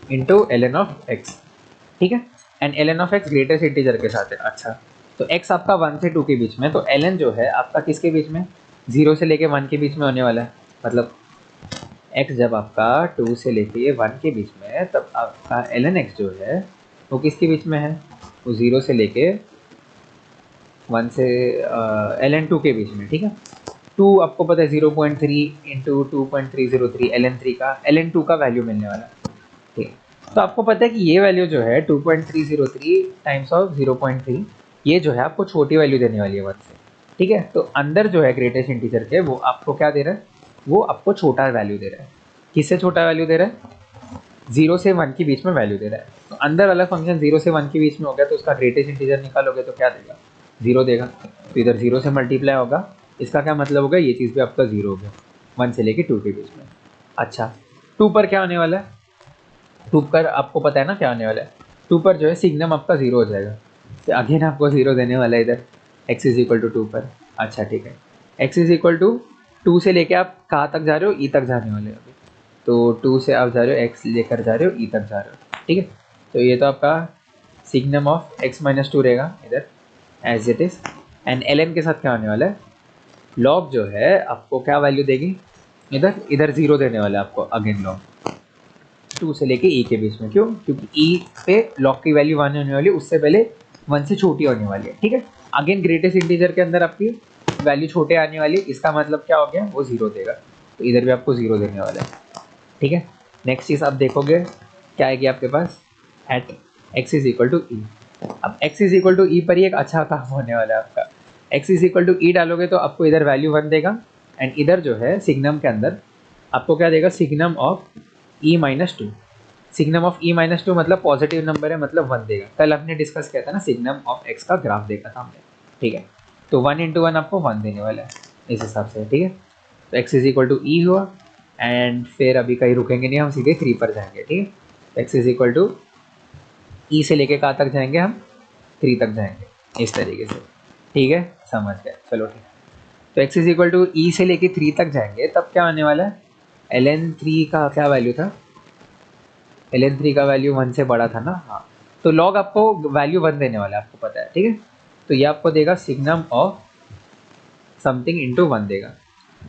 into L N of X, ठीक है। And L N of X greatest integer के साथ है। अच्छा, तो एक्स आपका 1 से 2 के बीच में, तो एल एन जो है आपका किसके बीच में, 0 से लेके 1 के बीच में होने वाला है। मतलब एक्स जब आपका 2 से लेके 1 के बीच में है, तब आपका एल एन एक्स जो है वो किसके बीच में है, वो 0 से लेके 1 से एल एन 2 के बीच में, ठीक है। 2 आपको पता है 0.3 इंटू 2.303 एल एन 3 का, एल एन 2 का वैल्यू मिलने वाला है, ठीक है। तो आपको पता है कि ये वैल्यू जो है 2.303 टाइम्स ऑफ 0.3, ये जो है आपको छोटी वैल्यू देने वाली है 1 से, ठीक है। तो अंदर जो है ग्रेटेस्ट इंटीजर के, वो आपको क्या दे रहा है, वो आपको छोटा वैल्यू दे रहा है। किससे छोटा वैल्यू दे रहा है, 0 से 1 के बीच में वैल्यू दे रहा है। तो अंदर वाला फंक्शन 0 से 1 के बीच में हो गया, तो उसका ग्रेटेस्ट इंटीजर निकालोगे तो क्या देगा, 0 देगा। तो इधर 0 से मल्टीप्लाई होगा, इसका क्या मतलब होगा, ये चीज़ भी आपका 0 हो गया 1 से लेके 2 के बीच में। अच्छा, 2 पर क्या होने वाला है, 2 पर आपको पता है ना क्या होने वाला है, 2 पर जो है सिग्नम आपका 0 हो जाएगा। तो अगेन आपको 0 देने वाला है इधर x इज इक्वल टू 2 पर। अच्छा ठीक है, x इज इक्वल टू 2 से लेके आप कहाँ तक जा रहे हो, e तक जाने वाले हो अभी। तो 2 से आप जा रहे हो x लेकर जा रहे हो e तक जा रहे हो, ठीक है। तो ये तो आपका सिग्नम ऑफ x माइनस 2 रहेगा इधर as it is. And ln के साथ क्या होने वाला है, log जो है आपको क्या वैल्यू देगी, इधर इधर 0 देने वाला है आपको अगेन log 2 से लेके e के बीच में। क्यों, क्योंकि e पे log की वैल्यू 1 होने वाली है, उससे पहले 1 से छोटी होने वाली है, ठीक है। अगेन ग्रेटेस्ट इंटीजर के अंदर आपकी वैल्यू छोटे आने वाली है, इसका मतलब क्या हो गया, वो 0 देगा। तो इधर भी आपको 0 देने वाला है, ठीक है। नेक्स्ट चीज़ आप देखोगे क्या आएगी आपके पास, at x is equal to e. अब x is equal to e पर ही एक अच्छा काम होने वाला है आपका। x इज इक्वल टू ई डालोगे तो आपको इधर वैल्यू 1 देगा, एंड इधर जो है सिग्नम के अंदर आपको क्या देगा, signum of e minus 2। Signum of e minus 2 मतलब पॉजिटिव नंबर है, मतलब 1 देगा। कल हमने डिस्कस किया था ना, सिग्नम ऑफ x का ग्राफ देखा था हमने, ठीक है। तो 1 इंटू 1 आपको 1 देने वाला है इस हिसाब से, ठीक है। तो x इज इक्वल टू ई हुआ, एंड फिर अभी कहीं रुकेंगे नहीं, हम सीधे 3 पर जाएंगे, ठीक है। x इज इक्वल टू ई से लेके कहाँ तक जाएंगे हम, 3 तक जाएंगे इस तरीके से, ठीक है। समझ गए, चलो ठीक है। तो x इज इक्वल टू ई से लेके 3 तक जाएंगे, तब क्या आने वाला है, ln3 का क्या वैल्यू था, ln3 का वैल्यू 1 से बड़ा था ना, हाँ। तो log आपको वैल्यू 1 देने वाला है, आपको पता है, ठीक है। तो ये आपको देगा सिग्नम ऑफ समथिंग इंटू 1 देगा,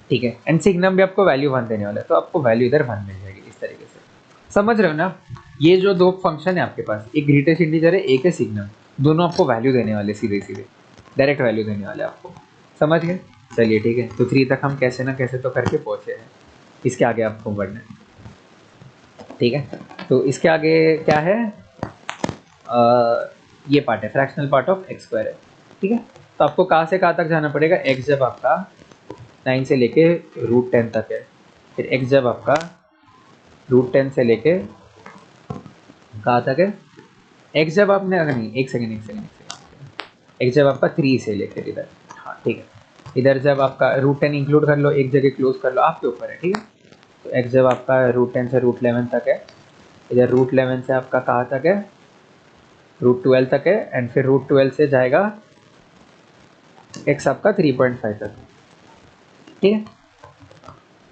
ठीक है। एंड सिग्नम भी आपको वैल्यू 1 देने वाला है, तो आपको वैल्यू इधर 1 मिल जाएगी इस तरीके से। समझ रहे हो ना, ये जो दो फंक्शन है आपके पास, एक ग्रेटेस्ट इंटीजर है, एक है सिग्नम, दोनों आपको वैल्यू देने वाले, सीधे सीधे डायरेक्ट वैल्यू देने वाले आपको। समझ गए, चलिए ठीक है। तो 3 तक हम कैसे ना कैसे तो करके पहुँचे हैं, इसके आगे आपको बढ़ना है, ठीक है। तो इसके आगे क्या है, ये पार्ट है, fractional part of x square है, ठीक है। तो आपको कहाँ से कहाँ तक जाना पड़ेगा, एक्स जब आपका 9 से लेके √10 तक है, फिर एक्स जब आपका √10 से लेके कहाँ तक है, एक्स जब आपने, अगर नहीं, एक सेकेंड, एक्स जब आपका 3 से लेके इधर, हाँ ठीक है। इधर जब आपका √10 इंक्लूड कर लो, एक जगह क्लोज कर लो, आपके ऊपर है, ठीक है। तो एक्स जब आपका √10 से √11 तक है, इधर √11 से आपका कहाँ तक है, √12 तक है, एंड फिर √12 से जाएगा एक्स आपका 3.5 तक, ठीक है।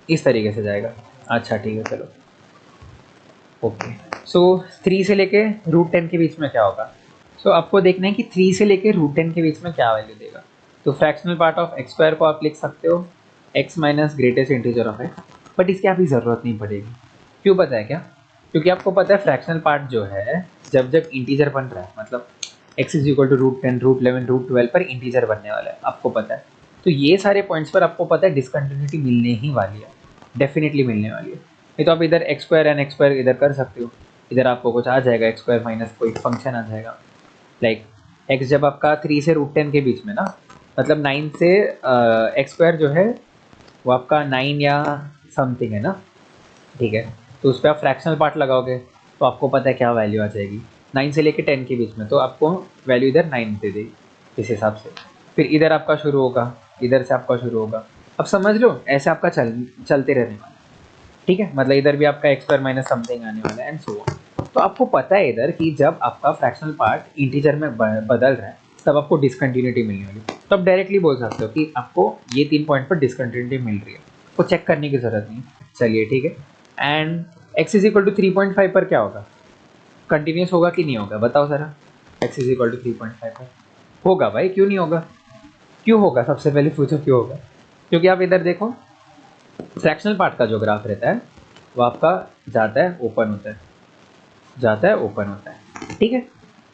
इस तरीके से जाएगा। अच्छा ठीक है, चलो ओके। सो 3 से लेके √10 के बीच में क्या होगा, सो आपको देखना है कि 3 से लेके √10 के बीच में क्या वैल्यू देगा। तो fractional part of x square को आप लिख सकते हो x minus greatest integer of x, but इसकी अभी ज़रूरत नहीं पड़ेगी। क्यों पता है क्या, क्योंकि आपको पता है फ्रैक्शनल पार्ट जो है, जब जब इंटीजर बन रहा है, मतलब x इज इक्वल टू √10 √11 √12 पर इंटीजर बनने वाला है, आपको पता है। तो ये सारे पॉइंट्स पर आपको पता है डिसकंटिन्यूटी मिलने ही वाली है, डेफिनेटली मिलने वाली है। नहीं तो आप इधर x square and x square इधर कर सकते हो, इधर आपको कुछ आ जाएगा, एक्स स्क्वायर माइनस कोई फंक्शन आ जाएगा, लाइक एक्स जब आपका 3 से √10 के बीच में ना, मतलब 9 से एक्स स्क्वायर जो है वो आपका 9 या समथिंग है ना, ठीक है। तो उस पर आप फ्रैक्शनल पार्ट लगाओगे तो आपको पता है क्या वैल्यू आ जाएगी, 9 से लेके 10 के बीच में, तो आपको वैल्यू इधर 9 दे देगी इस हिसाब से। फिर इधर आपका शुरू होगा, इधर से आपका शुरू होगा, अब समझ लो ऐसे आपका चलते रहने वाला है, ठीक है। मतलब इधर भी आपका एक्स स्क्वायर माइनस समथिंग आने वाला है, एंड सो ऑन। तो आपको पता है इधर कि जब आपका फ्रैक्शनल पार्ट इंटीजर में बदल रहा है, तब आपको डिसकंटिन्यूटी मिलने वाली है। तो आप डायरेक्टली बोल सकते हो कि आपको ये 3 पॉइंट पर डिसकंटिन्यूटी मिल रही है, आपको चेक करने की ज़रूरत नहीं है। चलिए ठीक है। And x is equal to 3.5 पर क्या होगा, कंटिन्यूस होगा कि नहीं होगा बताओ जरा। x इज इक्वल टू 3.5 पर होगा भाई, क्यों नहीं होगा, क्यों होगा, सबसे पहले पूछो क्यों होगा। क्योंकि आप इधर देखो फ्रैक्शनल पार्ट का जो ग्राफ रहता है वो आपका जाता है ओपन होता है, जाता है ओपन होता है, ठीक है।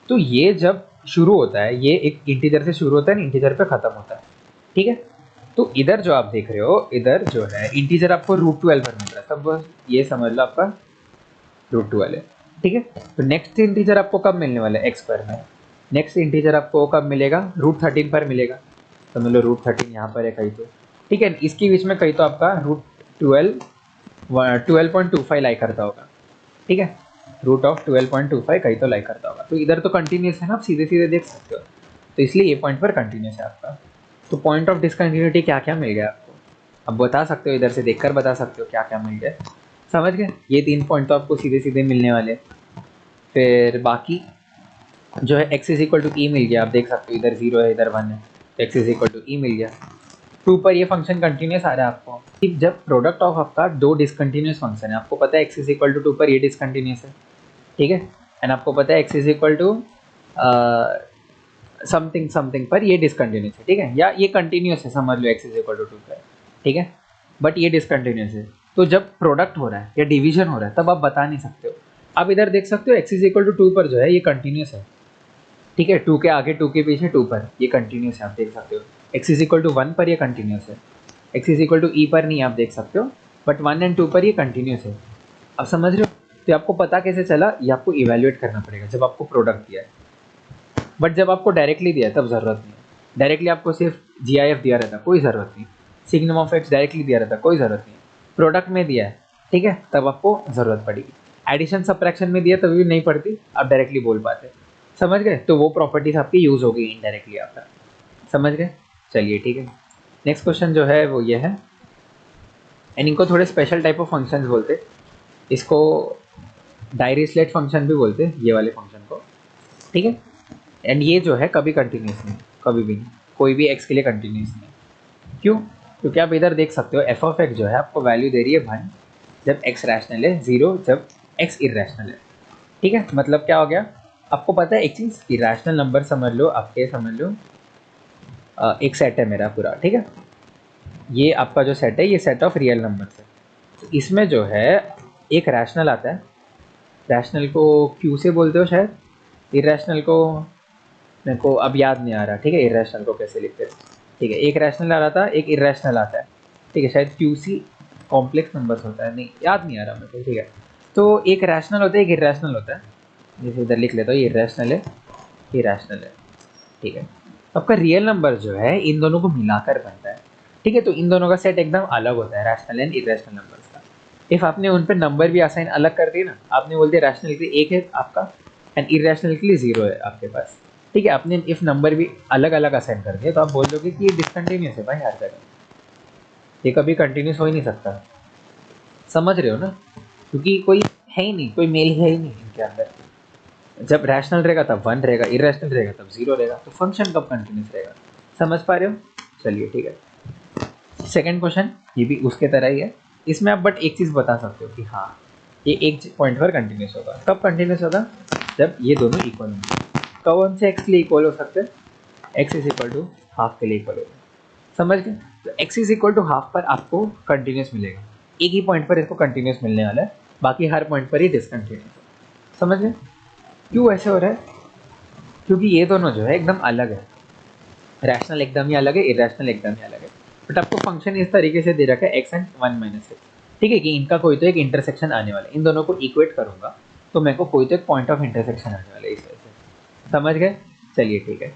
तो ये जब शुरू होता है, ये एक इंटीजर से शुरू होता है, इंटीजर पे खत्म होता है, ठीक है। तो इधर जो आप देख रहे हो, इधर जो है इंटीजर आपको √12 पर मिल रहा है, सब ये समझ लो आपका √12 है, ठीक है। तो नेक्स्ट इंटीजर आपको कब मिलने वाला है, x पर में, नेक्स्ट इंटीजर आपको कब मिलेगा, √13 पर मिलेगा। समझ लो √13 यहाँ पर है कहीं तो, ठीक है। इसके बीच में कहीं तो आपका √12.25 लाई करता होगा, ठीक है, √12.25 कहीं तो लाई करता होगा। तो इधर तो कंटिन्यूस है ना, आप सीधे सीधे देख सकते हो, तो इसलिए ये पॉइंट पर कंटिन्यूस है आपका। तो पॉइंट ऑफ डिसकंटिन्यूटी क्या क्या मिल गया आपको, अब बता सकते हो, इधर से देखकर बता सकते हो क्या क्या मिल गया, समझ गए। ये 3 पॉइंट तो आपको सीधे सीधे मिलने वाले। फिर बाकी जो है x इज इक्वल टू ई मिल गया, आप देख सकते हो इधर 0 है इधर 1 है, x इज इक्वल टू ई मिल गया। 2 पर ये फंक्शन कंटिन्यूस आ रहा है आपको, ठीक। जब प्रोडक्ट ऑफ आपका दो डिसकंटिन्यूस फंक्शन है, आपको पता है x इज इक्वल टू 2 पर ये डिसकंटिन्यूस है, ठीक है, एंड आपको पता है x is equal to something something पर ये डिसकंटिन्यूस है, ठीक है, या ये कंटिन्यूस है, समझ लो x इज इक्वल टू 2 पर, ठीक है, बट ये डिसकंटिन्यूस है। तो जब प्रोडक्ट हो रहा है या डिवीजन हो रहा है तब आप बता नहीं सकते हो। आप इधर देख सकते हो x इज इक्वल टू 2 पर जो है ये कंटिन्यूस है, ठीक है, 2 के आगे 2 के पीछे 2 पर ये कंटिन्यूस है, आप देख सकते हो। x इज इक्वल टू 1 पर ये कंटिन्यूस है, x is equal to e पर नहीं आप देख सकते हो, बट 1 एंड 2 पर ये कंटिन्यूस है, आप समझ रहे हो। तो आपको पता कैसे चला, ये आपको इवेल्युएट करना पड़ेगा जब आपको प्रोडक्ट दिया है, बट जब आपको डायरेक्टली दिया है तब ज़रूरत नहीं है। डायरेक्टली आपको सिर्फ GIF दिया रहता, कोई ज़रूरत नहीं, सिग्नम ऑफ x डायरेक्टली दिया रहता, कोई ज़रूरत नहीं, प्रोडक्ट में दिया है, ठीक है, तब आपको ज़रूरत पड़ेगी। एडिशन सब्ट्रैक्शन में दिया तभी भी नहीं पड़ती, आप डायरेक्टली बोल पाते, समझ गए। तो वो प्रॉपर्टीज आपकी यूज़ होगी इनडायरेक्टली आपका, समझ गए। चलिए ठीक है, नेक्स्ट क्वेश्चन जो है वो ये है, एंड इनको थोड़े स्पेशल टाइप ऑफ फंक्शंस बोलते, इसको डायरिचलेट फंक्शन भी बोलते ये वाले फंक्शन को, ठीक है। एंड ये जो है कभी कंटिन्यूस नहीं, कभी भी नहीं, कोई भी x के लिए कंटिन्यूस नहीं। क्यों, क्योंकि आप इधर देख सकते हो f ऑफ x जो है आपको वैल्यू दे रही है 1 जब x रैशनल है, 0 जब x इरेशनल है, ठीक है। मतलब क्या हो गया, आपको पता है एक चीज़, इरेशनल नंबर समझ लो, आपके समझ लो एक सेट है मेरा पूरा, ठीक है, ये आपका जो सेट है ये सेट ऑफ रियल नंबर्स है। तो इसमें जो है एक रैशनल आता है, रैशनल को क्यू से बोलते हो शायद, इरेशनल को मेरे को अब याद नहीं आ रहा, ठीक है, इरेशनल को कैसे लिखते हैं, ठीक है, एक रैशनल आ रहा था, एक इरेशनल आता है, ठीक है, शायद QC कॉम्प्लेक्स नंबर्स होता है, नहीं याद नहीं आ रहा मेरे को, ठीक है। तो एक रैशनल होता है, एक इरेशनल होता है, जैसे इधर लिख लेता हूँ, ये इरेशनल है, ये रैशनल है, ठीक है। आपका रियल नंबर जो है इन दोनों को मिलाकर बनता है, ठीक है। तो इन दोनों का सेट एकदम अलग होता है, रैशनल एंड इरेशनल नंबर्स का। इफ आपने उन पर नंबर भी असाइन अलग कर दिए ना, आपने बोल दिया रैशनल के लिए 1 है आपका एंड इरेशनल के लिए 0 है आपके पास, ठीक है, आपने इफ नंबर भी अलग अलग असाइन कर दिया तो आप बोल दोगे कि ये डिसकंटिन्यूस है भाई हर जगह, ये कभी कंटिन्यूस हो ही नहीं सकता, समझ रहे हो ना, क्योंकि कोई है ही नहीं, कोई मेल है ही नहीं इनके अंदर। जब रैशनल रहेगा तब 1 रहेगा, इरेशनल रहेगा तब 0 रहेगा, तो फंक्शन कब कंटिन्यूस रहेगा, समझ पा रहे हो। चलिए ठीक है, सेकंड क्वेश्चन ये भी उसके तरह ही है, इसमें आप बट एक चीज़ बता सकते हो कि हाँ ये एक पॉइंट पर कंटिन्यूस होगा, कब कंटिन्यूस होगा, जब ये दोनों इक्वल होंगे। कौन से x के लिए इक्वल हो सकते हैं, x is equal to half के लिए इक्वल होगा, समझ गए। तो x is equal to half पर आपको कंटिन्यूस मिलेगा, एक ही पॉइंट पर इसको कंटिन्यूस मिलने वाला है, बाकी हर पॉइंट पर ही डिसकंटिन्यूस है, समझ गए। क्यों ऐसे हो रहा है, क्योंकि ये दोनों जो है एकदम अलग है, रैशनल एकदम ही अलग है, इरेशनल एकदम ही अलग है, बट आपको फंक्शन इस तरीके से दे रखा है x एंड 1 माइनस x, ठीक है, कि इनका कोई तो एक इंटरसेक्शन आने वाला है, इन दोनों को इक्वेट करूंगा तो मेरे को कोई तो एक पॉइंट ऑफ इंटरसेक्शन आने वाला है, इस वजह से, समझ गए। चलिए ठीक है,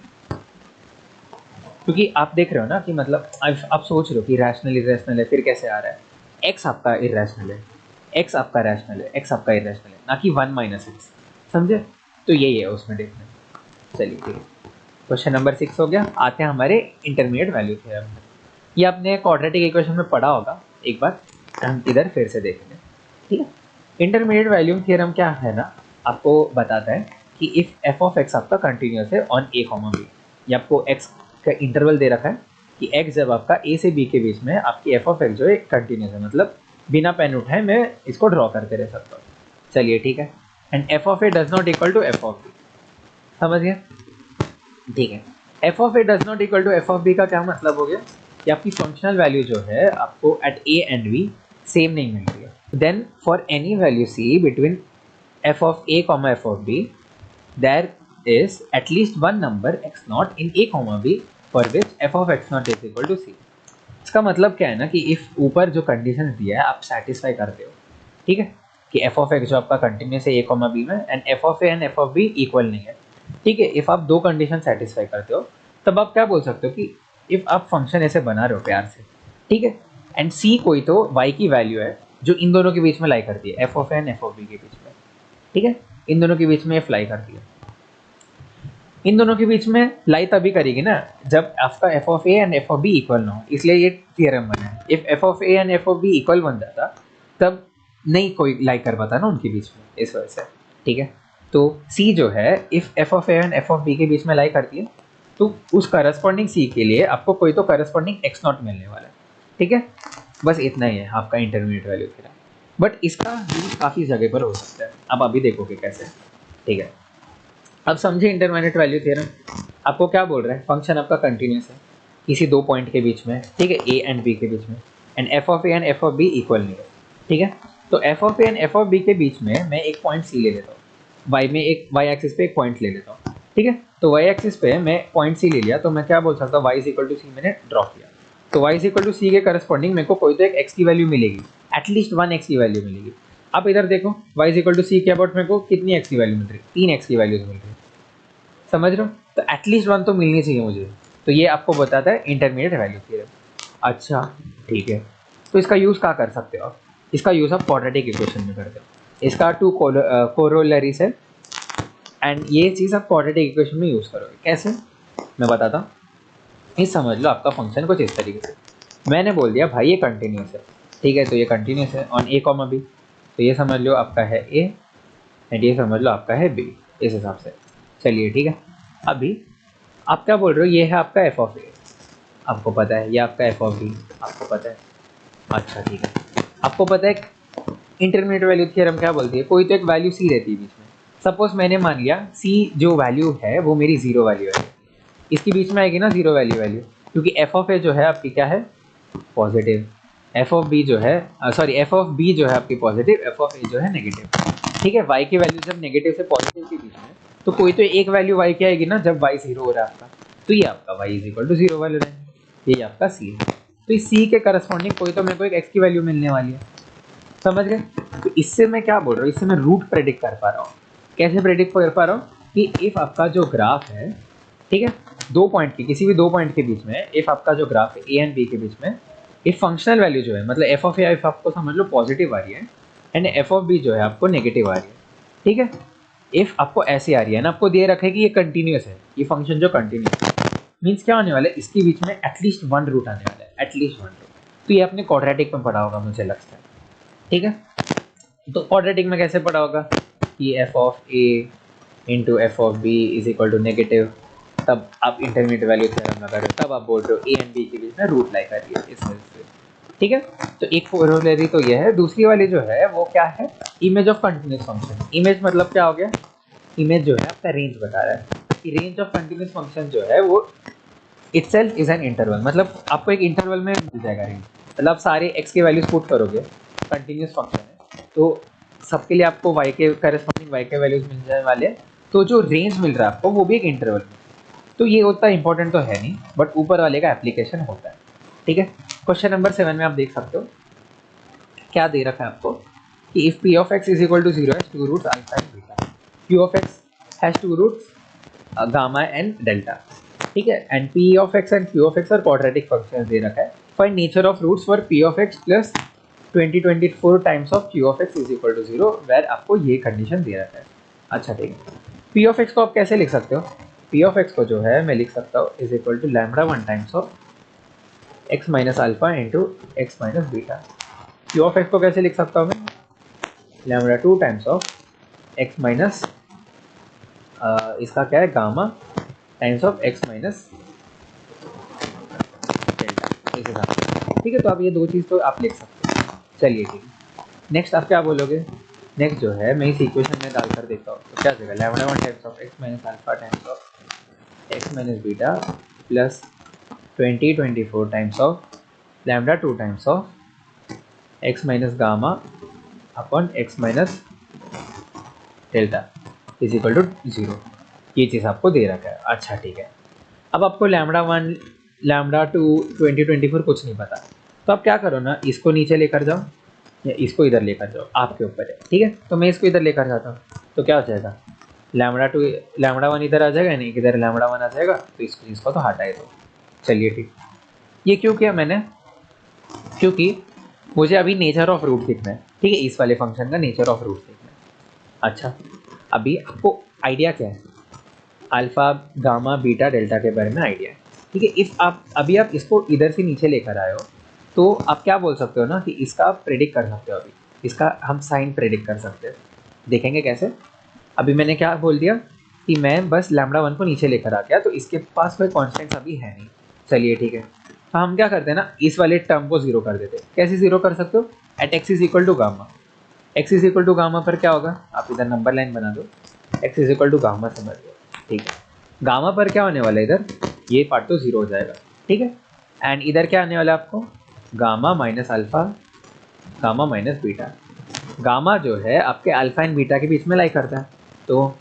क्योंकि आप देख रहे हो ना कि मतलब आप सोच रहे हो कि रैशनल इरेशनल है, फिर कैसे आ रहा है, x आपका इरेशनल है, x आपका रैशनल है, x आपका इरेशनल है, ना कि 1 माइनस x, समझे। तो यही है उसमें देखना। चलिए ठीक है, क्वेश्चन नंबर 6 हो गया। आते हैं हमारे इंटरमीडिएट वैल्यू थ्योरम। ये आपने क्वाड्रेटिक इक्वेशन में पढ़ा होगा, एक बार हम इधर फिर से देखेंगे, ठीक है। इंटरमीडिएट वैल्यू थ्योरम क्या है ना, आपको बताता है कि इफ f ऑफ x आपका कंटिन्यूस है ऑन a कॉमा b, ये आपको x का इंटरवल दे रखा है कि x जब आपका a से b के बीच में आपकी f ऑफ x जो है कंटिन्यूस है, मतलब बिना पेन उठाए मैं इसको ड्रॉ करते रह सकता हूँ। चलिए ठीक है। And F of A does not equal to F of B, समझ गए? ठीक है। F of A does not equal to F of B का क्या मतलब हो गया कि आपकी फंक्शनल वैल्यू जो है आपको at a and b same नहीं मिल रही है। Then for any value c between f of a comma f of b there is at least one number x not in a comma b for which f of x not is equal to c. इसका मतलब क्या है ना कि if ऊपर जो condition दिया है आप सेटिस्फाई करते हो, ठीक है, कि एफ ऑफ एक्स जो आपका कंटिन्यूस है ए कॉमा बी में and F of A and F of B equal नहीं है, ठीक है, इफ आप दो कंडीशन सेटिस्फाई करते हो तब आप क्या बोल सकते हो कि इफ आप फंक्शन ऐसे बना रहे हो प्यार से, ठीक है, एंड सी कोई तो वाई की वैल्यू है जो इन दोनों के बीच में लाई करती है, F of A and F of B के बीच में, ठीक है, इन दोनों के बीच में एफ लाई करती है। इन दोनों के बीच में लाई तभी करेगी ना जब आपका F of A and F of B equal ना हो, इसलिए ये थियरम बना है। If F of A and F of B equal बन जाता तब नहीं कोई लाई कर पाता ना उनके बीच में, इस वजह से, ठीक है। तो सी जो है if F of A and F of B के बीच में लाई करती है तो उस करस्पॉन्डिंग सी के लिए आपको कोई तो करस्पॉन्डिंग एक्स नॉट मिलने वाला है, ठीक है। बस इतना ही है आपका इंटरमीडिएट वैल्यू थ्योरम, बट इसका यूज काफ़ी जगह पर हो सकता है, अब अभी देखोगे कैसे, ठीक है। अब समझे इंटरमीडिएट वैल्यू थ्योरम आपको क्या बोल रहा है, फंक्शन आपका कंटिन्यूस है किसी दो पॉइंट के बीच में, ठीक है, ए एंड बी के बीच में, and F of A and F of B equal नहीं है, ठीक है। तो F of A and F of B के बीच में मैं एक पॉइंट सी ले लेता हूँ, वाई में एक वाई एक्सिस पे एक पॉइंट ले लेता हूँ, ठीक है। तो वाई एक्सिस पे मैं पॉइंट सी ले लिया तो मैं क्या बोल सकता हूँ, वाई इज इक्वल टू सी मैंने ड्रॉ किया, तो वाई इज इक्वल टू सी के करस्पॉन्डिंग मेरे को कोई तो एक एक्स की वैल्यू मिलेगी, एटलीस्ट वन एक्स की वैल्यू मिलेगी। आप इधर देखो वाई इज इक्वल टू सी के अबाउट मेरे को कितनी एक्स की वैल्यू मिल रही है, 3 एक्स की वैल्यूज मिल रही है, समझ रहे हो? तो एटलीस्ट वन तो मिलनी चाहिए मुझे, तो ये आपको बताता है इंटरमीडिएट वैल्यू थ्योरम। अच्छा ठीक है, तो इसका यूज़ क्या कर सकते हो आप, इसका यूज़ आप क्वाड्रेटिक इक्वेशन में करते हो, इसका टू कोरोलरीज है एंड ये चीज़ आप क्वाड्रेटिक इक्वेशन में यूज़ करोगे। कैसे मैं बताता हूँ, ये समझ लो आपका फंक्शन कुछ इस तरीके से, मैंने बोल दिया भाई ये कंटिन्यूस है, ठीक है, तो ये कंटिन्यूस है ऑन ए कॉमा बी, तो ये समझ लो आपका है ए एंड ये समझ लो आपका है बी, इस हिसाब से। चलिए ठीक है, अभी आप क्या बोल रहे हो, ये है आपका एफ ऑफ ए, आपको पता है, ये आपका एफ ऑफ बी आपको पता है। अच्छा ठीक है, आपको पता है इंटरमीडिएट वैल्यू थ्योरम क्या बोलती है, कोई तो एक वैल्यू सी रहती है बीच में, सपोज मैंने मान लिया सी जो वैल्यू है वो मेरी जीरो वैल्यू है, इसके बीच में आएगी ना जीरो वैल्यू, क्योंकि एफ ऑफ ए जो है आपकी क्या है पॉजिटिव, एफ ऑफ बी जो है सॉरी एफ ऑफ बी जो है आपकी पॉजिटिव, एफ ऑफ ए जो है नेगेटिव, ठीक है। वाई की वैल्यू जब नेगेटिव से पॉजिटिव के बीच में तो कोई तो एक वैल्यू वाई की आएगी ना जब वाई जीरो हो रहा है आपका, तो ये आपका Y is equal to zero value रहेगी, ये आपका सी है। तो इस सी के करस्पॉन्डिंग कोई तो मेरे को एक एक्स की वैल्यू मिलने वाली है, समझ गए? तो इससे मैं क्या बोल रहा हूँ, इससे मैं रूट प्रेडिक्ट कर पा रहा हूँ। कैसे प्रेडिक्ट कर पा रहा हूँ कि इफ आपका जो ग्राफ है, ठीक है, दो पॉइंट के किसी भी दो पॉइंट के बीच में इफ आपका जो ग्राफ है ए एंड बी के बीच में, इफ फंक्शनल वैल्यू जो है मतलब एफ ऑफ ए इफ आपको समझ लो पॉजिटिव आ रही है एंड एफ ऑफ बी जो है आपको नेगेटिव आ रही है, ठीक है। इफ आपको ऐसे आ रही है ना, आपको दे रखा है कि ये कंटिन्यूस है, ये फंक्शन जो कंटिन्यूस है मीन्स क्या होने वाला है, इसके बीच में एटलीस्ट वन रूट आने वाला है, एटलीस्ट वन रूट। तो ये आपने क्वाड्रेटिक में पढ़ा होगा मुझे लगता है, ठीक है। तो क्वाड्रेटिक में कैसे पढ़ा होगा कि F of A into F of B is equal to negative, तब आप इंटरमीडिएट वैल्यू थ्योरम लगा रहे हो, तब आप बोल रहे हो ए एंड बी के बीच में रूट लाई कर रही है इस वजह से, ठीक है। तो एक कोरोलरी तो ये है, दूसरी वाली जो है वो क्या है, image of continuous function. Image मतलब क्या हो गया, इमेज जो है आपका रेंज बता रहा है कि रेंज ऑफ कंटिन्यूस फंक्शन जो है वो इटसेल्फ इज एन इंटरवल, मतलब आपको एक इंटरवल में मिल जाएगा रेंज, मतलब सारे एक्स के वैल्यूज पुट करोगे, कंटिन्यूस फंक्शन है तो सबके लिए आपको वाई के करस्पॉन्डिंग वाई के वैल्यूज मिल जाने वाले, तो जो रेंज मिल रहा है आपको वो भी एक इंटरवल में, तो ये उतना इंपॉर्टेंट तो है नहीं, बट ऊपर वाले का एप्लीकेशन होता है, ठीक है। क्वेश्चन नंबर 7 में आप देख सकते हो क्या दे रखा है आपको कि if P of x is equal to zero has two roots alpha and beta, Q of X has two roots gamma and delta, ठीक है, and P of X and Q of X और quadratic function दे रखा है, find nature of roots for P of X plus 2024 times of Q of x is equal to zero, where आपको ये condition दे रखा है। अच्छा ठीक है, पी ऑफ एक्स को आप कैसे लिख सकते हो, पी ऑफ एक्स को जो है मैं लिख सकता हूँ is equal to lambda one times of X minus alpha into X minus beta. Q of X को कैसे लिख सकता हूँ मैं, lambda two times of X minus इसका क्या है gamma times of X minus delta, इस हिसाब से, ठीक है। तो आप ये दो चीज़ तो आप लिख सकते हो। चलिए ठीक है। नेक्स्ट आप क्या बोलोगे? नेक्स्ट जो है मैं इस इक्वेशन में डालकर देखता हूँ तो क्या देगा, lambda 1 times of X minus alpha times of X minus beta plus 24 times of lambda 2 times of X minus gamma upon X minus delta is equal to 0। ये चीज़ आपको दे रखा है। अच्छा ठीक है, अब आपको लैम्डा 1 लैम्डा 2 2024 कुछ नहीं पता, तो आप क्या करो ना, इसको नीचे लेकर जाओ या इसको इधर लेकर जाओ, आपके ऊपर है। ठीक है, तो मैं इसको इधर लेकर जाता हूँ तो क्या हो जाएगा, लैम्डा 1 इधर आ जाएगा, नहीं इधर लैम्डा 1 आ जाएगा, तो इस चीज़ को तो हटाए दो। चलिए ठीक, ये क्यों किया मैंने, क्योंकि मुझे अभी नेचर ऑफ रूट सीखना है। ठीक है, इस वाले फंक्शन का नेचर ऑफ रूट सीखना है। अच्छा, अभी आपको आइडिया क्या है, अल्फा गामा बीटा डेल्टा के बारे में आइडिया है। ठीक है, इफ आप अभी आप इसको इधर से नीचे लेकर आए हो तो आप क्या बोल सकते हो ना कि इसका आप प्रेडिक्ट कर सकते हो, अभी इसका हम साइन प्रेडिक्ट कर सकते हैं। देखेंगे कैसे। अभी मैंने क्या बोल दिया कि मैं बस लैम्डा 1 को नीचे लेकर आ गया, तो इसके पास कोई कॉन्स्टेंट अभी है नहीं। चलिए ठीक है, तो हम क्या करते हैं ना, इस वाले टर्म को जीरो कर देते हैं। कैसे जीरो कर सकते हो, at x is equal to gamma. X is equal to gamma पर क्या होगा, आप इधर नंबर लाइन बना दो, X is equal to gamma समझ लो। ठीक है, गामा पर क्या होने वाला है, इधर ये पार्ट तो जीरो हो जाएगा। ठीक है, एंड इधर क्या आने वाला है आपको, gamma minus alpha gamma minus beta. Gamma जो है आपके अल्फा एंड बीटा के बीच में लाई करता है, तो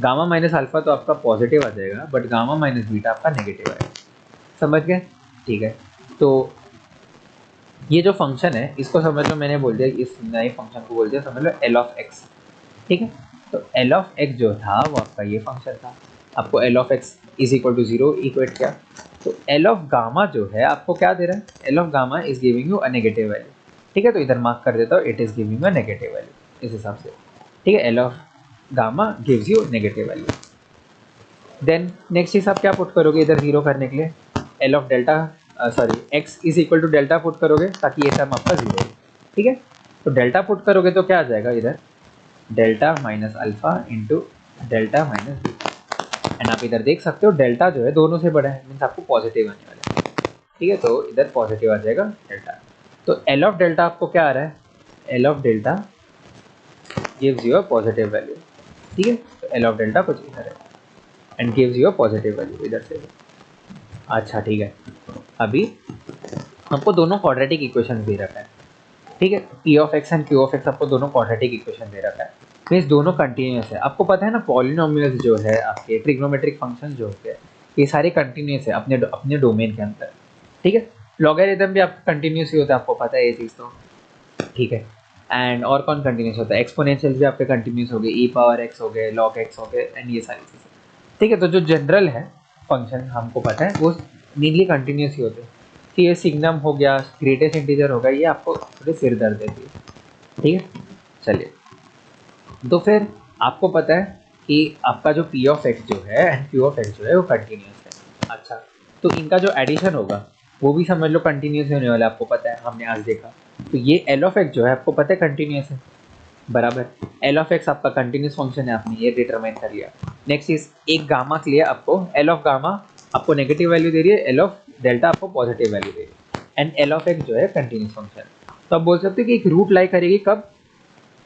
गामा माइनस अल्फा तो आपका पॉजिटिव आ जाएगा, बट गामा माइनस बीटा आपका नेगेटिव आएगा। समझ गए। ठीक है, तो ये जो फंक्शन है इसको समझ लो, मैंने बोल दिया इस नए फंक्शन को बोल दिया समझ लो एल ऑफ एक्स। ठीक है, तो एल ऑफ एक्स जो था वो आपका ये फंक्शन था, आपको L of x is equal to 0 equate किया। तो एल ऑफ गामा जो है आपको क्या दे रहा है, L of gamma is giving you a negative value. ठीक है, तो इधर मार्क कर देता हूँ, it is giving you a negative value इस हिसाब से। ठीक है, L of gamma gives you negative value. Then next चीज आप क्या पुट करोगे इधर जीरो करने के लिए, L of delta sorry X is equal to delta put करोगे ताकि ये टर्म आपका जीरो हो। ठीक है, तो डेल्टा पुट करोगे तो क्या आ जाएगा इधर, delta minus alpha into delta minus beta. And आप इधर देख सकते हो डेल्टा जो है दोनों से बड़ा है, मीन्स आपको पॉजिटिव आने वाला है। ठीक है, तो इधर पॉजिटिव आ जाएगा डेल्टा। तो एल ऑफ डेल्टा आपको क्या आ रहा है, L of delta gives you a positive value. ठीक है, तो एल ऑफ डेल्टा कुछ इधर है and gives you a positive value इधर से। अच्छा ठीक है, अभी आपको दोनों क्वाड्रेटिक इक्वेशन दे रखा है। ठीक है, P of X and Q of x आपको दोनों क्वाड्रेटिक इक्वेशन दे रखा है, मीन्स दोनों कंटिन्यूस है। आपको पता है ना पॉलिनोमियल्स जो है आपके ट्रिग्नोमेट्रिक फंक्शन जो होते हैं ये सारे कंटिन्यूस है अपने अपने डोमेन के अंदर। ठीक है, लॉगरिथम भी आपका कंटिन्यूस ही होता है, आपको पता है ये चीज़ तो। ठीक है, एंड और कौन कंटिन्यूस होता है, एक्सपोनेंशियल भी आपके कंटिन्यूस हो गए, ई पावर एक्स हो गए, लॉग एक्स हो गए एंड ये सारी चीज़ें। ठीक है, तो जो जनरल है फंक्शन हमको पता है वो मेनली कंटिन्यूस ही होते हैं। कि ये सिग्नम हो गया, ग्रेटेस्ट इंटीजर हो गया, ये आपको थोड़ी सिर दर्द देती है। ठीक है, चलिए, तो फिर आपको पता है कि आपका जो पी ऑफ एक्स जो है एंड क्यू ऑफ एक्स जो है वो कंटिन्यूस है। अच्छा, तो इनका जो एडिशन होगा वो भी समझ लो कंटिन्यूस होने वाला है, आपको पता है, हमने आज देखा। तो ये एल ऑफ एक्स जो है आपको पता है कंटिन्यूस है, बराबर। एल ऑफ एक्स आपका कंटिन्यूस फंक्शन है, आपने ये डिटरमाइन कर लिया। नेक्स्ट इज एक गामा के लिए आपको एल ऑफ गामा आपको नेगेटिव वैल्यू दे रही है, एल ऑफ डेल्टा आपको पॉजिटिव वैल्यू दे रही है, एंड एल ऑफ एक्स जो है कंटिन्यूस फंक्शन। तो आप बोल सकते हो कि एक रूट लाई करेगी कब,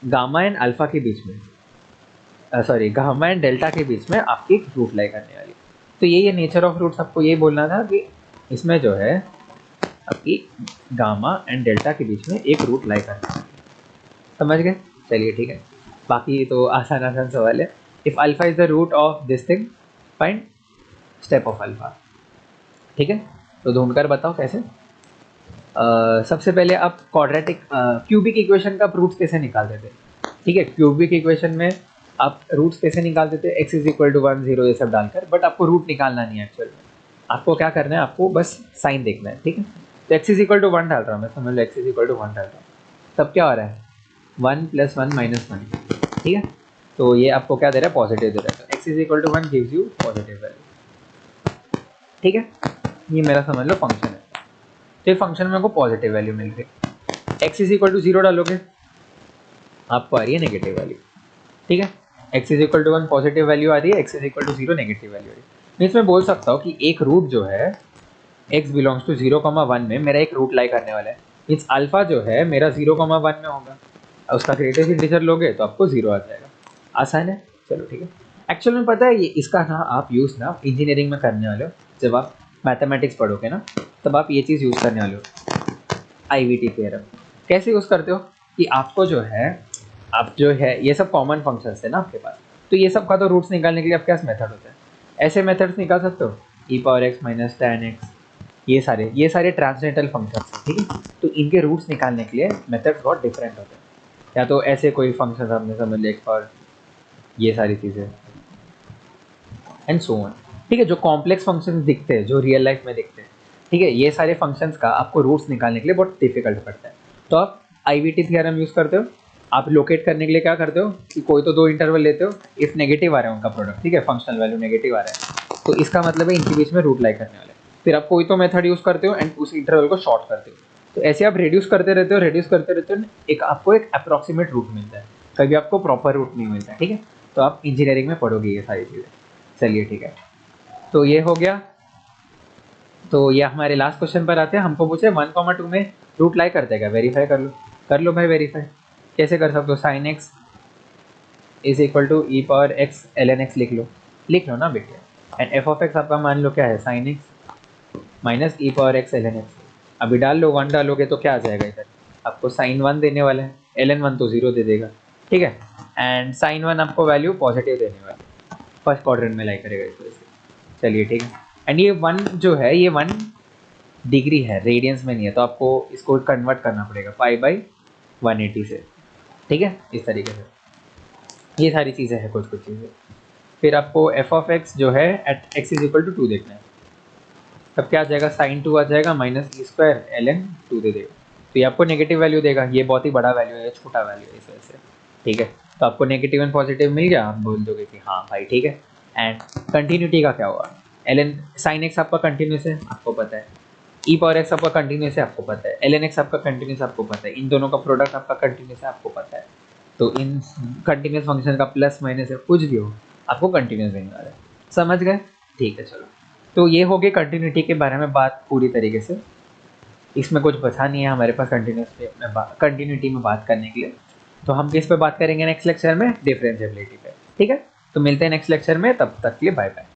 गामा एंड अल्फा के बीच में, सॉरी गामा एंड डेल्टा के बीच में आपकी एक रूट लाई करने वाली। तो ये नेचर ऑफ रूट्स आपको ये बोलना था कि इसमें जो है आपकी गामा एंड डेल्टा के बीच में एक रूट लाई करने वाली। समझ गए। चलिए ठीक है, बाकी तो आसान आसान सवाल है। If alpha is the root of this thing find step of alpha. ठीक है, तो ढूंढकर बताओ कैसे। सबसे पहले आप क्वाड्रेटिक क्यूबिक इक्वेशन का रूट्स कैसे निकालते थे। ठीक है, क्यूबिक इक्वेशन में आप रूट्स कैसे निकालते थे, एक्स इज इक्वल टू 1 0 ये सब डालकर, बट आपको रूट निकालना नहीं है एक्चुअल में। आपको क्या करना है, आपको बस साइन देखना है। ठीक है, तो एक्स इज इक्वल टू 1 डाल रहा हूँ मैं, समझ लो एक्स इज इक्वल टू 1 डाल रहा हूँ, तब क्या हो रहा है 1 + 1 - 1। ठीक है, तो ये आपको क्या दे रहा है, पॉजिटिव दे रहा है, तो X is equal to 1 gives you positive value. ठीक है, ये मेरा समझ लो फंक्शन है। तो ये फंक्शन में को पॉजिटिव वैल्यू मिल रही है। एक्स इज इक्वल टू 0 डालोगे आपको आ रही है नेगेटिव वैल्यू। ठीक है, x is equal to 1 positive value आ रही है, x is equal to 0 negative value आ रही है। मैं इसमें बोल सकता हूँ कि एक रूट जो है x बिलोंग्स टू 0, 1 में मेरा एक रूट लाई करने वाला है। मीन्स अल्फा जो है मेरा 0,1 में होगा, उसका ग्रेटेस्ट इंटीजर लोगे तो आपको 0 आ जाएगा। आसान है, चलो ठीक है। एक्चुअल में पता है ये इसका ना आप यूज़ ना इंजीनियरिंग में करने वाले हो, जब आप मैथमेटिक्स पढ़ोगे ना तब आप ये चीज़ यूज़ करने वाले हो, आईवीटी थ्योरम। कैसे यूज़ करते हो कि आपको जो है, आप जो है ये सब कॉमन फंक्शंस है ना आपके पास, तो ये सब का तो रूट्स निकालने के लिए आपके पास मेथड होता है। ऐसे मेथड्स निकाल सकते हो e power x minus tan x, ये सारे ट्रांसडेंटल फंक्शंस हैं, ठीक है। तो इनके रूट्स निकालने के लिए मेथड्स बहुत डिफरेंट होते हैं। या तो ऐसे कोई फंक्शन हमने समझ लिया x पावर, ये सारी चीज़ें एंड सो ऑन, ठीक है। जो कॉम्प्लेक्स फंक्शंस दिखते हैं, जो रियल लाइफ में दिखते हैं, ठीक है, ये सारे फंक्शंस का आपको रूट्स निकालने के लिए बहुत डिफिकल्ट पड़ता है। तो आप आईवीटी थ्योरम यूज़ करते हो। आप लोकेट करने के लिए क्या करते हो कि कोई तो दो इंटरवल लेते हो, इफ नेगेटिव आ रहा है उनका प्रोडक्ट, ठीक है, फंक्शनल वैल्यू नेगेटिव आ रहा है तो इसका मतलब है इनके बीच में रूट लाई करने वाले। फिर आप कोई तो मेथड यूज़ करते हो एंड उस इंटरवल को शॉर्ट करते हो। तो ऐसे आप रिड्यूस करते रहते हो, रिड्यूस करते रहते हो, एक आपको एक अप्रॉक्सीमेट रूट मिलता है, कभी आपको प्रॉपर रूट नहीं मिलता, ठीक है। तो आप इंजीनियरिंग में पढ़ोगे ये सारी चीज़ें। चलिए ठीक है, तो ये हो गया। तो ये हमारे लास्ट क्वेश्चन पर आते हैं। हमको पूछे 1,2 में रूट लाई करते हैं क्या, वेरीफाई कर लो भाई वेरीफाई। कैसे कर सकते हो, sine X is equal to E power X ln x लिख लो ना बेटे। एंड एफ ऑफ एक्स आपका मान लो क्या है, साइन एक्स माइनस ई पावर एक्स ln x। अभी डाल लो, 1 डालोगे तो क्या आ जाएगा इधर, आपको साइन 1 देने वाला है, ln 1 तो 0 दे देगा, ठीक है। एंड साइन 1 आपको वैल्यू पॉजिटिव देने वाला है, फर्स्ट क्वाड्रेंट में लाई करेगा इस वजह से। चलिए ठीक है। एंड ये 1 जो है ये 1 डिग्री है, रेडियंस में नहीं है, तो आपको इसको कन्वर्ट करना पड़ेगा π/180 से, ठीक है, इस तरीके से। ये सारी चीज़ें हैं, कुछ चीज़ें। फिर आपको एफ ऑफ एक्स जो है at x is equal to 2 देखना है, तब क्या आ जाएगा, साइन 2 आ जाएगा माइनस ई स्क्वायर ln 2 दे देगा। तो ये आपको नेगेटिव वैल्यू देगा, ये बहुत ही बड़ा वैल्यू है, छोटा वैल्यू है इस वजह से, ठीक है। तो आपको नेगेटिव एंड पॉजिटिव मिल गया, आप बोल दोगे कि हाँ भाई ठीक है। एंड कंटिन्यूटी का क्या हुआ, ln साइन एक्स आपका कंटिन्यूस है, आपको पता है, ई पावर एक्स आपका कंटिन्यूस है, आपको पता है, ln x आपका कंटिन्यूस आपको पता है, इन दोनों का प्रोडक्ट आपका कंटिन्यूस है, आपको पता है। तो इन कंटिन्यूस फंक्शन का प्लस माइनस है, कुछ भी हो आपको कंटिन्यूस देने वाला है, समझ गए, ठीक है। चलो, तो ये हो गई कंटिन्यूटी के बारे में बात पूरी तरीके से। इसमें कुछ बचा नहीं है हमारे पास कंटिन्यूटी में बात करने के लिए। तो हम किस पे बात करेंगे नेक्स्ट लेक्चर में, डिफरेंशिएबिलिटी पे, ठीक है। तो मिलते हैं नेक्स्ट लेक्चर में, तब तक के लिए बाय बाय।